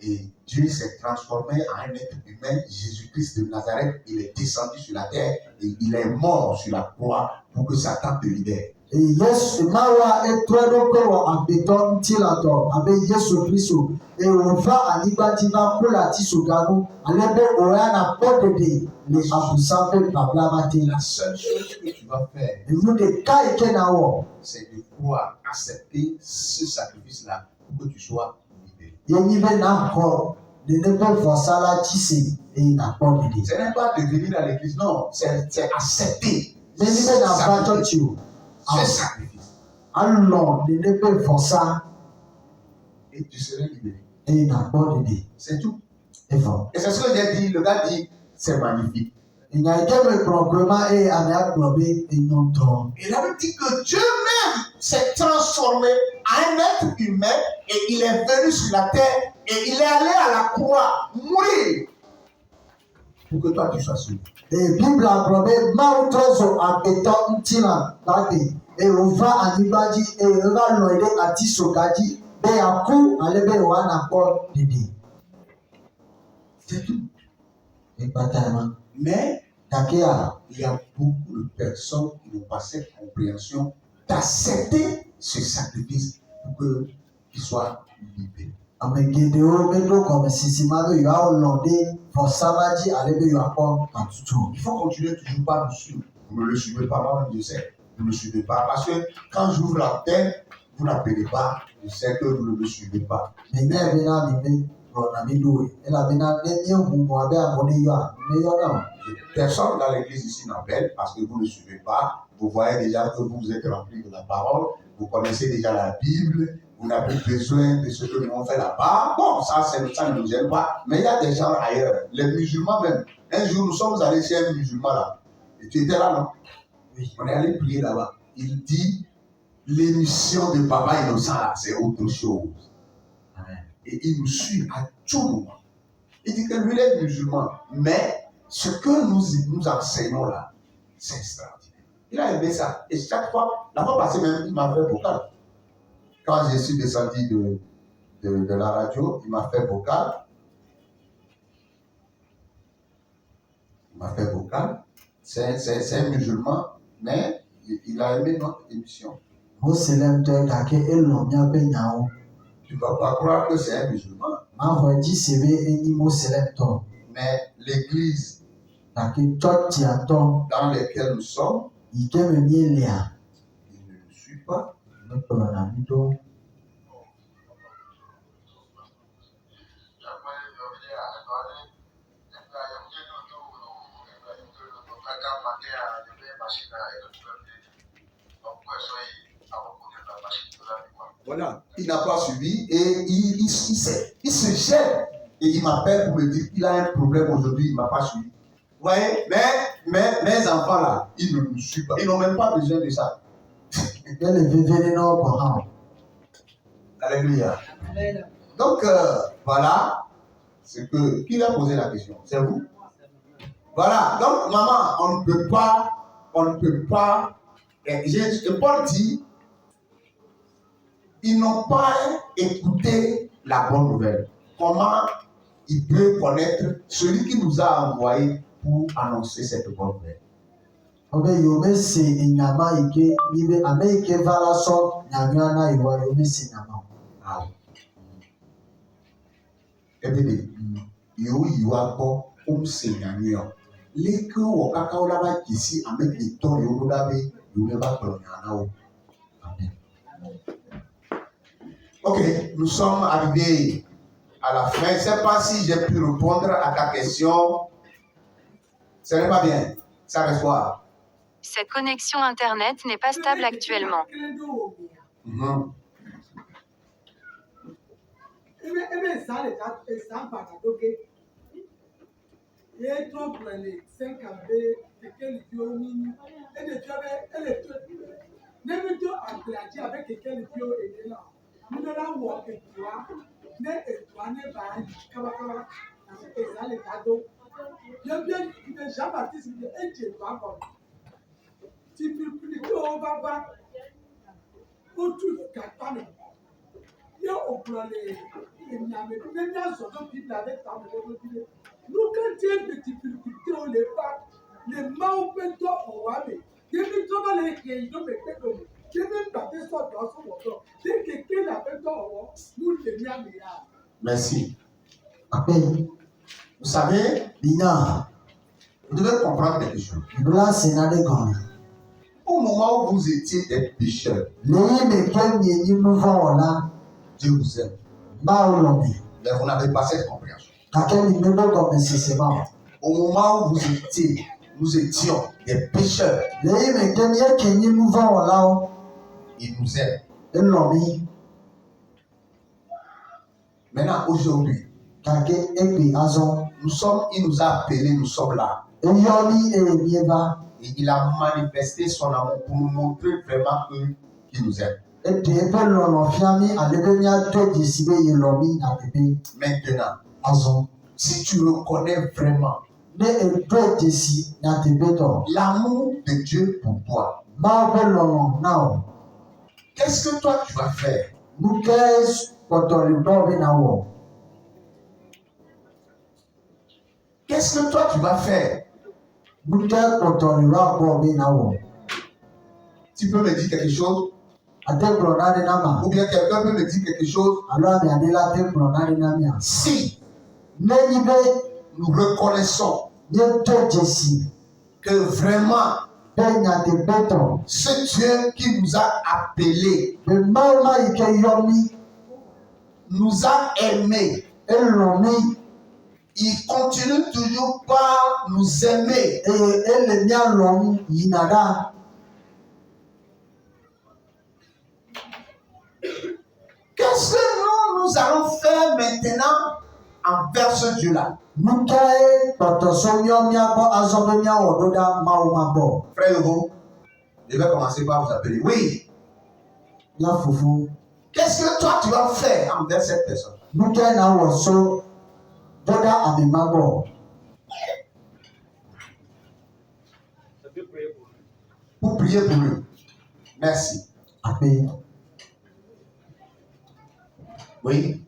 Et Dieu s'est transformé en un être humain. Jésus-Christ de Nazareth, il est descendu sur la terre et il est mort sur la croix pour que Satan te libère. Yesu mawa etrɔɖo kpe wɔ agbetɔ ŋutilãtɔ abe Yesu Kristo eye wòva anyigba dzi va ku le atisogaŋu ale be wòyana kpɔ ɖeɖe le abosam ƒe babla ma te. La seule chose que tu vas faire, Enu ɖeka yi ke nawɔ c'est de pouvoir accepter ce sacrifice-là pour que tu sois libéré. yenyi be naxɔ nene ƒe vɔsa la dzi se eye nakpɔ ɖeɖe. Ce n'est pas de venir à l'église, non, c'est accepter Nenyi be nava tsɔtsi o. ce sacrifice Alɔ nene ƒe vɔsa et tu serais libéré. eye nakpɔ ɖeɖe. C'est tout. Evɔ. Et c'est ce que j'ai dit, le gars dit, c'est magnifique. Nya yi ke me gblɔ gblɔ ma eye ame agblɔ be enyo ŋutɔ. Il avait dit que Dieu même s'est transformé en un être humain et il est venu sur la terre et il est allé à la croix mourir pour que toi tu sois sauvé. Eye Biblia gblɔ be Mawu trɔ zɔ agbetɔ ŋutilã gbagbe eye wòva anyigba dzi eye wòva lɔe ɖe atisoga dzi be yeaku ale be wòana kpɔ ɖeɖe. C'est tout. Ekpata ma. Mais Gakea il y a beaucoup de personnes qui n'ont pas cette compréhension d'accepter ce sacrifice pour qu'il soit libéré. ame geɖewo meɖo gɔmesisi ma be yewoawɔ ɖe vɔsa ma dzi ale be yewoakpɔ atutu. Il faut continuer toujours pas nous suivre. Vous ne le suivez pas, moi-même je sais. Vous ne le suivez pas parce que quand j'ouvre la tête, vous n'appelez pas. Je sais que vous ne me suivez pas. Menye bena mi me gblɔna mi ɖo elabena ne míeʋu mɔ abe amo ne yɔa meyɔna o. Personne dans l'église ici n'appelle parce que vous ne suivez pas. Vous voyez déjà que vous êtes rempli de la parole. Vous connaissez déjà la Bible. Vous n'avez plus besoin de ce que nous avons fait là-bas. Bon, ça ne nous gêne pas. Mais il y a des gens ailleurs. Les musulmans même. Un jour, nous sommes allés chez un musulman là. Et tu étais là, non? Oui. On est allé prier là-bas. Il dit, l'émission de Papa Innocent là, c'est autre chose. Et il nous suit à tout moment. Il dit que lui, il est musulman. Mais ce que nous enseignons là, c'est extraordinaire. Il a aimé ça. Et chaque fois, la fois passée même, il m'a fait vocal. Quand je suis descendu de la radio, il m'a fait vocal. Il m'a fait vocal. C'est un musulman, mais il a aimé notre émission. Moselem-tɔe gake elɔ míaƒe nyawo. Tu ne vas pas croire que c'est un musulman. Maxɔe dzi se be enyi moselem-tɔ. Mais l'église Gake tsɔtsiatɔ dans laquelle nous sommes, yi ke me míelia il ne nous suit pas. mekplɔna mi ɖo. Voilà, il n'a pas suivi et il se gêne. Et il m'appelle pour me dire qu'il a un problème aujourd'hui, il ne m'a pas suivi. Vous voyez, mais mes enfants là, ils ne nous suivent pas. Ils n'ont même pas besoin de ça. Ele veveni na ɔgɔ hã o. Alléluia. Donc, voilà, c'est que, qui a posé la question? C'est vous? Voilà, donc maman, on ne peut pas, Paul dit, ils n'ont pas écouté la bonne nouvelle. Comment il peut connaître celui qui nous a envoyé pour annoncer cette bonne nouvelle? Obe yome se enyama yi ke yi be ame yi ke va la sɔ nyanyua na yewoa yome se nyama o. Ah oui. Ebede, yewo yiwa gbɔ, womse nyanyua. Leke wɔ kaka wo la va dzesi ame ketɔ yewo ɖo ɖa be yewo ne va gblɔ nya na wo. Amen. Ok, nous sommes arrivés à la fin. Je ne sais pas si j'ai pu répondre à ta question. Ce n'est pas bien. Ça reste quoi? Cette connexion Internet n'est pas stable actuellement. Mhm. Ebe sa le ka esa bata doke. Ye trompe le 5 abe keke li o ni. Ele jobe ele to. Ne mi to aglaji abe keke li o ele na. Mi do la wo etua. Ne etua ne ba kaba kaba. Esa le ka do. Ye bien de Jean Baptiste de eje to akọ. Ti fi ki o baba. O tu ka pa mi. Ye o Nous, quand il y a des difficultés, on les bat. Les mains au péto, on va les. Dès que tu vas les créer, ils ont des pétos. Dès que tu as des sortes dans son moteur. Dès que quelqu'un a péto, nous, les miens, mais là. Merci. Amen. Vous savez, Bina. vous devez comprendre quelque chose. Bla senade gone. Au moment où vous étiez des pécheurs, Leyi me kem ye ni nuva wala. Dieu vous aime. Ba olomi. Mais vous n'avez pas cette compréhension. Kake ni mebo gome sisema. Au moment où nous étions des pécheurs, Leyi me kem ye kenyi nuva wala. il nous aime. Elomi. Maintenant, aujourd'hui, Kake ekpe azon. il nous a appelés, nous sommes là. Eyoni eyeba. Et il a manifesté son amour pour nous montrer vraiment qu'il nous aime. Ete ebe lono fiami alebe mi ado jisibe ye lomi na bebe. Maintenant, Azon. si tu reconnais vraiment Ne edo jisi na tebeto. l'amour de Dieu pour toi, Ma be lono now. qu'est-ce que toi tu vas faire? Nukes kotoli bobe na wo. Qu'est-ce que toi tu vas faire? Nukes kotoli bobe na wo. Tu peux me dire quelque chose? Ate klonade nama. Ou bien quelqu'un peut me dire quelque chose? Alors ami adela te klonade namia. Si Ne yibe nous reconnaissons ne to jesi. que vraiment Benya tebeto. ce Dieu qui nous a appelés, Be mama ike yomi. nous a aimés, Elomi. il continue toujours par nous aimer. Ele mia lomi yinada. Qu'est-ce que nous allons faire maintenant envers ce Dieu-là? Nukae totoso mia bo azobe mia wododa mauma bo. Frère Hugo, je vais commencer par vous appeler. Oui. Ya fufu. Qu'est-ce que toi tu vas faire envers cette personne? Nukae na woso boda abima bo. Pour prier pour lui. Merci. Ape. Oui.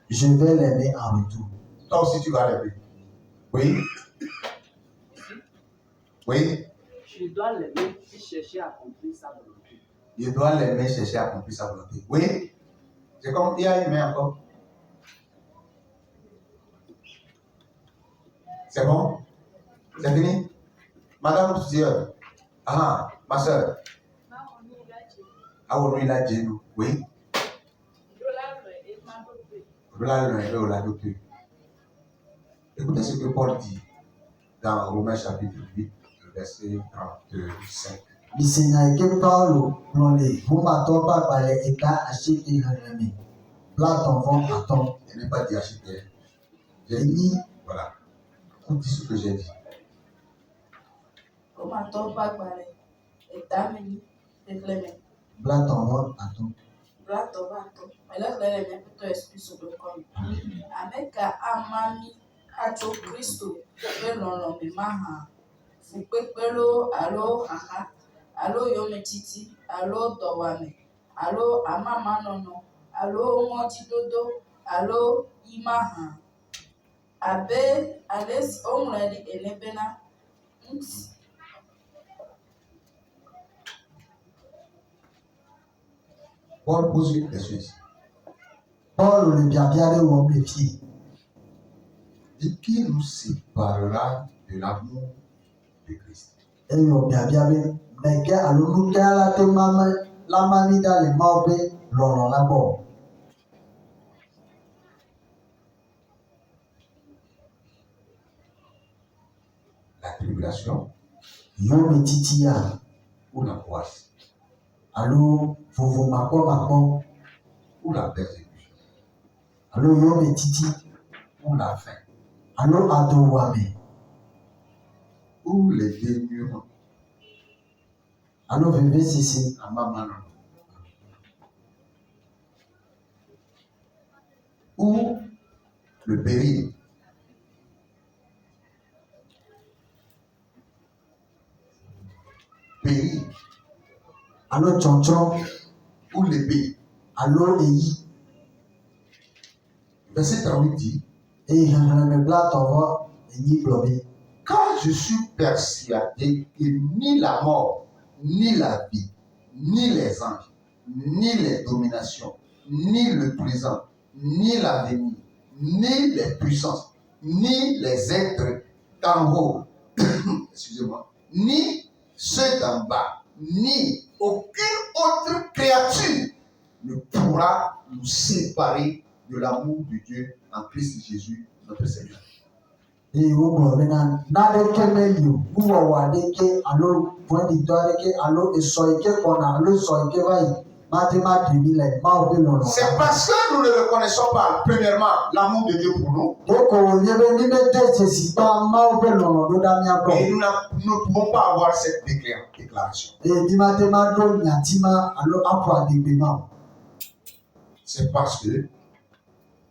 Je vais l'aimer en retour. Toi aussi tu vas l'aimer. Oui. Oui. Je dois l'aimer et chercher à accomplir sa volonté. Je dois l'aimer, chercher à accomplir sa volonté. Oui. C'est comme il y a une main encore. C'est bon? C'est fini? Madame plusieurs. Ah, ma soeur. Ah, on lui l'a dit, oui. Écoutez ce que Paul dit dans Romains chapitre 8, verset 35. Bisenya eke Paulo lole huma toba bale eka ashiki haremi. Platon von atom. Je n'ai pas dit acheter. J'ai dit, voilà. On dit ce que j'ai dit. Romatɔ ƒe agbalẽ etameli xexlẽme Platon von atom. blatɔ ƒe atɔ mele xlẽ le miaƒe tɔ Yesu ƒe ŋkɔ me. Ame ka ama mi atso Kristo ƒe lɔlɔ̃me ma hã fukpekpe lo alo xaxa alo yometsitsi alo dɔwuame alo amamanɔnɔ alo ŋɔdzidodo alo yi ma hã abe ale si woŋlɔe ɖi ene bena ŋuti. Paul pose une question ici. Paul le biabiade wo mefie. Dit qui nous séparera de l'amour de Christ? Eyo biabiabe meke alulu kala te mama la mami da le maube lolo la bo. La tribulation Yo metitia ou l'angoisse alo vovo mako ou la persécution alo yo metiti ou la faim alo adowame ou les dénuements alo veve sisi à ma main ou le péril alo chonchon ou l'épée alo eyi Verset 38 dit, eye xexlẽme blatɔ̃vɔ enyi gblɔ be, car je suis persuadé que ni la mort, ni la vie, ni les anges, ni les dominations, ni le présent, ni l'avenir, ni les puissances, ni les êtres d'en haut, excusez-moi, ni ceux d'en bas, ni aucune autre créature ne pourra nous séparer de l'amour de Dieu en Christ Jésus, notre Seigneur. eye wogblɔ bena naneke meli o, nuwɔwɔ aɖeke alo vɔ̃ɖitɔ aɖeke alo esɔ yi ke gbɔna alo esɔ yi ke va yi mate maɖi mi le Mawu ƒe lɔlɔ̃. C'est parce que nous ne reconnaissons pas, premièrement, l'amour de Dieu pour nous. Doko wònye be mi mede dzesi gba Mawu ƒe lɔlɔ̃ ɖo ɖa mía Et gbɔ. nous ne pouvons pas avoir cette déclaration. Eye mi mate maɖo nyati ma alo aƒo adegbe ma o. C'est parce que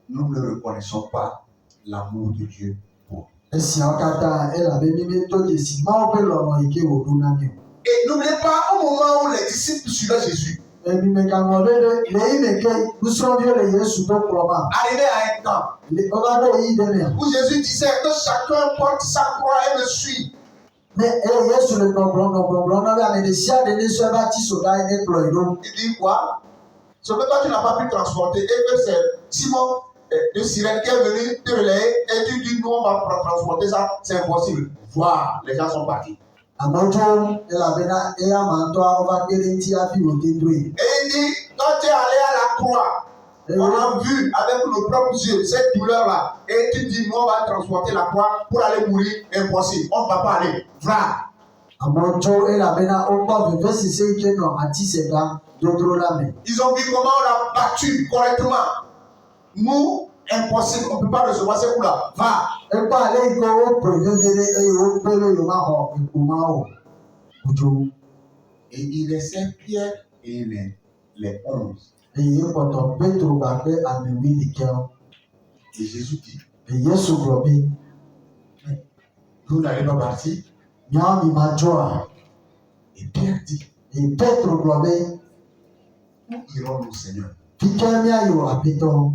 nous ne reconnaissons pas l'amour de Dieu pour nous. Esiawo katã elabe mi medo dzesi Mawu ƒe lɔlɔ̃ yi ke wòɖo na mi o. Et n'oubliez pas, au moment où les disciples suivaient Jésus, Ebi megaŋlɔ ɖe le yi me ke nusrɔ̃viwo le Yesu ƒe kplɔ ma. arrivé à un temps Wova ɖo yi ɖe mea. où Jésus disait que chacun porte sa croix et me suit. Ne eye Yesu le gbɔgblɔm na be ame ɖe sia ɖe ne sɔ eva ti so ɖa ne kplɔ yi ɖo. Il dit quoi? Ce que toi tu n'as pas pu transporter et que c'est Simon de Cyrène qui est venu te relayer et tu dis nous on va transporter ça, c'est impossible. Voilà, les gens sont partis. Amewo tso elabena eya ma ŋutɔ wova kpe ɖe ŋuti hafi wòde doe. Et il dit, quand tu es allé à la croix, on a vu avec nos propres yeux cette douleur-là. Et tu dis, nous on va transporter la croix pour aller mourir, impossible. On ne va pas aller. Voilà. Amewo tso elabena wokpɔ vevesese yi ke nɔ atisega dodro la me. Ils ont vu comment on l'a battu correctement. Nous, impossible, on ne peut pas recevoir ces coups-là. Va. Ekpɔ ale yi ke woƒle veve ɖe eye wokpe ɖe yewomaxɔ ekpo ma o. Wotso. Et il laissait Pierre et les 11. Eye ekpɔtɔ Petro kpakple ame 11. Et Jésus dit, Eye Yesu gblɔ be, vous n'allez pas partir. míawo mi ma dzɔa. Et Pierre dit, Eye Petro gblɔ be, où irons-nous, Seigneur? fi ke míayo Aƒetɔ?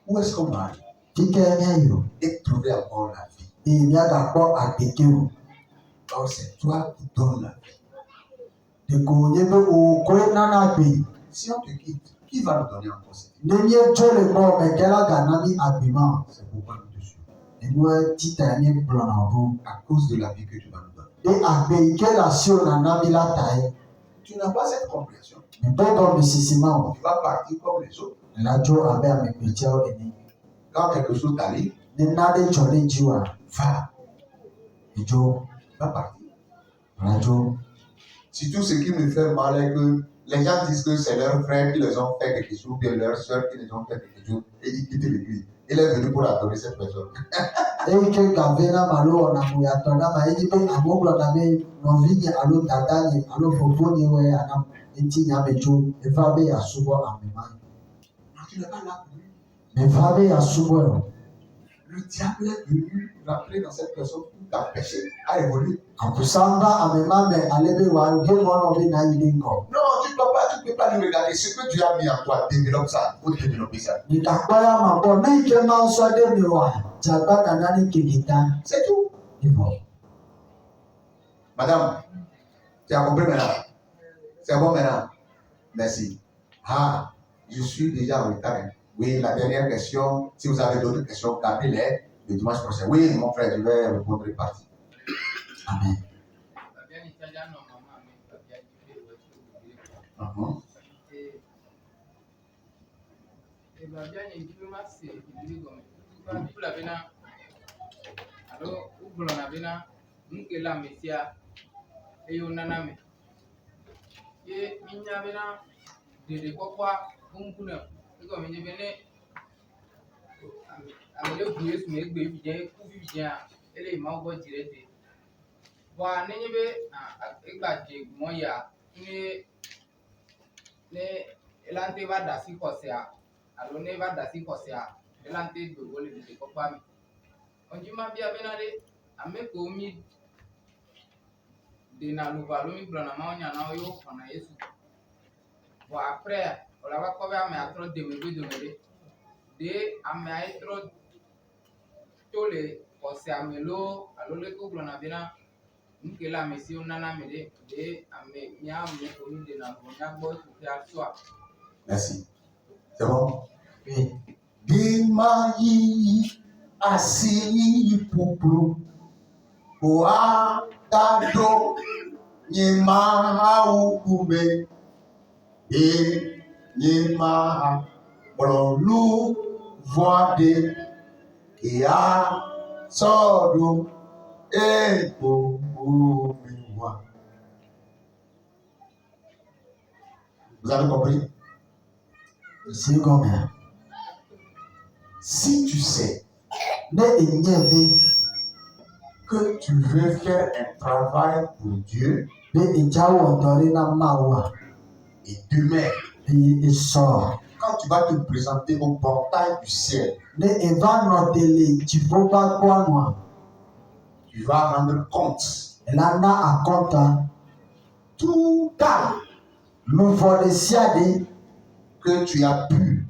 Où est-ce qu'on va aller? Fi ke míayo? Et trouver encore la vie. Eye míagakpɔ agbete o. Alors c'est toi qui donnes la vie. Ɖeko wònye be wòkoe nana agbe. Si on te quitte, qui va nous donner encore cette vie? Ne míedzo le gbɔ me ke la gana mi agbe ma. C'est pourquoi nous te suivons. Enua tita míegblɔna wo ɖo. À cause de la vie que tu vas nous donner. Ɖe agbe yi ke le asiwò nana mi la tae. Tu n'as pas cette compréhension. Mègbɔ gɔmesese ma o. Tu vas partir comme les autres. La dzo abe ame kpetiawo ene. Quand quelque chose t'arrive, Ne nane dzɔ ɖe dziwoa, va, edzo. va partir. La dzo. Si tout ce qui me fait mal est que les gens disent que c'est leurs frères qui les ont fait quelque chose, ou bien leurs soeurs qui les ont fait quelque chose, et ils quittent l'église. Il est venu pour adorer cette personne. Eyi ke gave na ma alo wɔna moyatɔ na ma edi be amewo gblɔna be nɔvinye alo dadanye alo fofonye wɔe anam eti nyame dzo eva be yeasubɔ ame ma. Non, tu n'es pas là pour lui. Meva be yeasubɔe o. Le diable est venu rentrer dans cette personne pour t'empêcher à évoluer. Akusamba ame ma me ale be wòage mɔnɔ be na yi ɖe ŋgɔ. Non, tu ne peux pas lui regarder. Ce que Dieu a mis en toi, développe ça. Il faut développer ça. Ɖekakpɔ ya ma bɔ ne yi ke ma sɔ ɖe mi oa dzagba nana ne keke ta. C'est tout. Evɔ. Madame, tu as compris maintenant? C'est bon maintenant? Merci. Ah, je suis déjà en retard. Hein. Oui, la dernière question, si vous avez d'autres questions, gardez-les le dimanche prochain. Oui, mon frère, je vais répondre et partir. Amen. Uh-huh. Elante va dasi kosea, alo ne va dasi kosea, elante dogole de kopami. Onjima bia benade, ame komi de na luvalo mi blana maonya na yo kona Yesu. Wa après o la va kɔ be amea trɔ deme ɖe ɖe amea trɔ to le xɔsea me loo alo leke wogblɔna bena nu ke le ame siwo nana ame ɖe ame mía ame ko nu ɖena vo nyagbɔ fifia tsoa. Merci. C'est bon? Oui. Dimayi asi pupuru wa tado nyema ukume nyema blolu voade ya sodo miwa. Vous avez compris? C'est combien? Si tu sais Ne enyebe que tu veux faire un travail pour Dieu be ejawo ndori na mawa et demain, be eso quand tu vas te présenter au portail du ciel, ne eva no dele jiboba kwanwa tu vas rendre compte elana akonta tout temps luvo de siade que tu as pu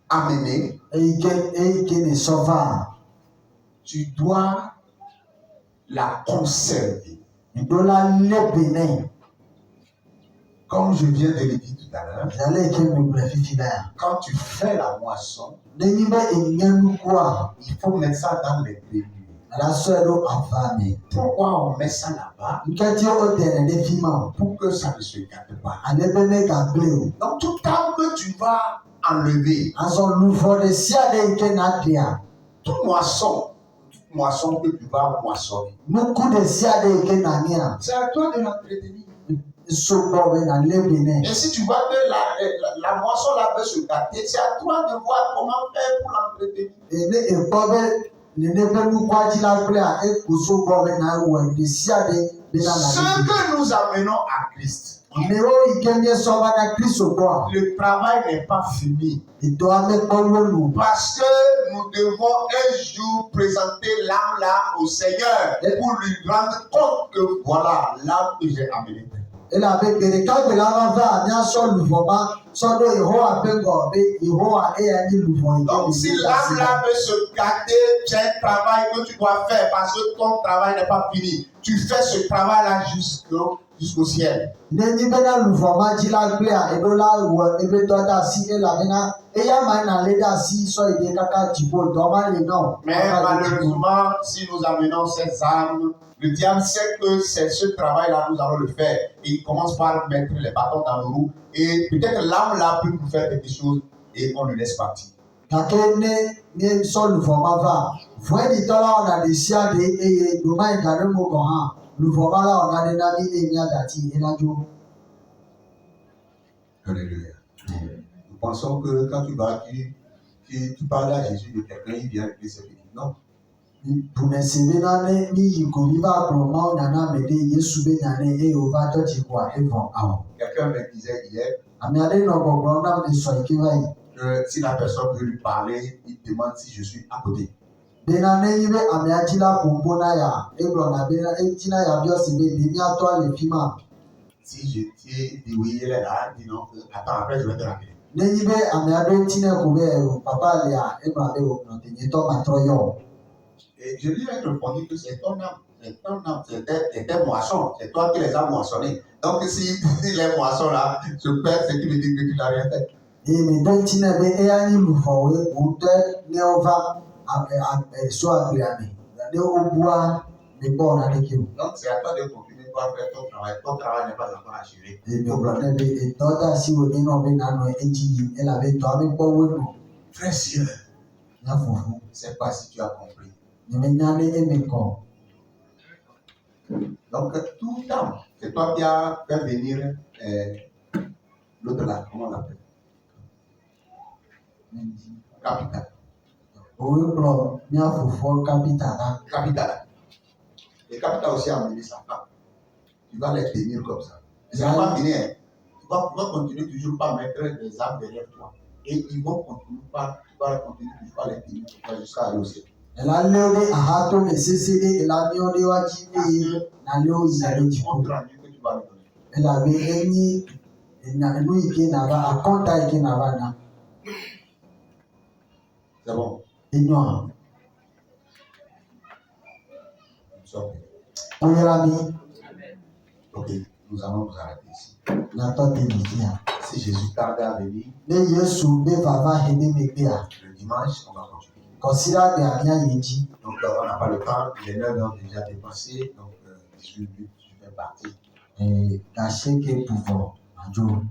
amener, eike ne sova tu dois la conserver. ndola lebene Comme je viens de le dire tout à l'heure, zale ke me brefifina quand tu fais la moisson, nenyi be enyanu kwa il faut mettre ça dans les bénis. ala soedo afame Pourquoi on met ça là-bas? nkati o dene de fima Pour que ça ne se gâte pas. alebene ka bleu Donc tout temps que tu vas enlever, aso luvo de siade ike na dia toute moisson que tu vas moissonner, nuku de siade ike na nia c'est à toi de l'entretenir. sobo be na lebene Et si tu vois que la moisson là veut se gâter, c'est à toi de voir comment faire pour l'entretenir. ene ekpobe nene be nukwaji la ple a ekuso bo be na wo de siade be na Ce na que nous amenons à Christ, me o ikemie so ba na Kristo bo le travail n'est pas fini. edo ame kpɔwolu Parce que nous devons un jour présenter l'âme là au Seigneur pour lui rendre compte que voilà l'âme que j'ai amenée. ela be gbere kagbe la va va nya so luvo ma so do Yehowa be go be Yehowa eya ni luvo Donc si l'âme là veut se gâter, c'est un travail que tu dois faire parce que ton travail n'est pas fini. Tu fais ce travail là jusqu'au ciel. nenyi be na luvo ma ji la gble a edo la wo ebe to da si ela be na eya ma na le da si so ide kaka jibo do ma le no Mais malheureusement, si nous amenons ces âmes, le diable sait que c'est ce travail-là, nous allons le faire. Et il commence par mettre les bâtons dans nos roues. Et peut-être l'âme là peut nous faire quelque chose et on le laisse partir. kake ne so luvo ma va vo di to la ona de sia de eye do ma ngare mo go ha luvo ma la ona de na ni emi adati elajo. Alléluia. Nous pensons que quand tu vas, tu parles à Jésus de quelqu'un, il vient et c'est fini. Non. Punesebe na ne ni yikomi ba promo na na mede Yesu be na ne e over church kwa evon awo. Quelqu'un me disait hier Ami ade no gbogbo na me so ikiwai. que si la personne veut lui parler, il demande si je suis à côté. Be na ne yibe ami ajila pompo na ya eglo na be na etina ya biosi be bi mi ato ale fima. Si je t'ai dit oui, il est là, dis non, attends, après je vais te rappeler. Ne yibe ami ado tine ko be papa le a eglo be o no tenye to matroyo. Et je lui ai répondu que c'est ton âme, c'était moisson, c'est toi qui les as moissonnés. Donc si les moissons là se perdent, c'est qui veut dire que tu n'as rien fait. E me do tine be e ani lufo we o te ne ova so agriame. Ne obua me bo na de kiu. Donc c'est à toi de continuer par faire ton travail. Ton travail n'est pas encore achevé. E me brother be e toda si wo ni no be na no eji e la be to ami po we no. Frère Sieur, Na fufu. je ne sais pas si tu as compris. Nyamenyane emeko. Donc tout le temps, c'est toi qui as fait venir l'autre là, comment on l'appelle? Capital. Owe bro nya fufu kapitala. Capital. Et Capital aussi a amené sa femme. Tu vas les tenir comme ça. Et ça va pas finir. Hein. Tu vas continuer toujours par mettre des armes derrière toi. Et ils vont continuer par, tu vas continuer toujours par les tenir jusqu'à aller au ciel. Ela leode ahato mesesede ela miode waji e na leo izale C'est le jiko. compte rendu que tu vas me donner. Ela be enyi enu yi ke nava akɔnta yi ke nava na C'est bon. enyo Sortez. onyala mi Ok, nous allons nous arrêter ici. nyatɔ te mi fi ha Si Jésus tardait à venir, ne Yesu be vava he be megbe a le dimanche, on va continuer. kɔsira gbe abia yi dzi Donc, on n'a pas le temps. Il est 9 heures déjà dépassé. Donc, 18 minutes, je vais partir. gase ke buvɔ adzo.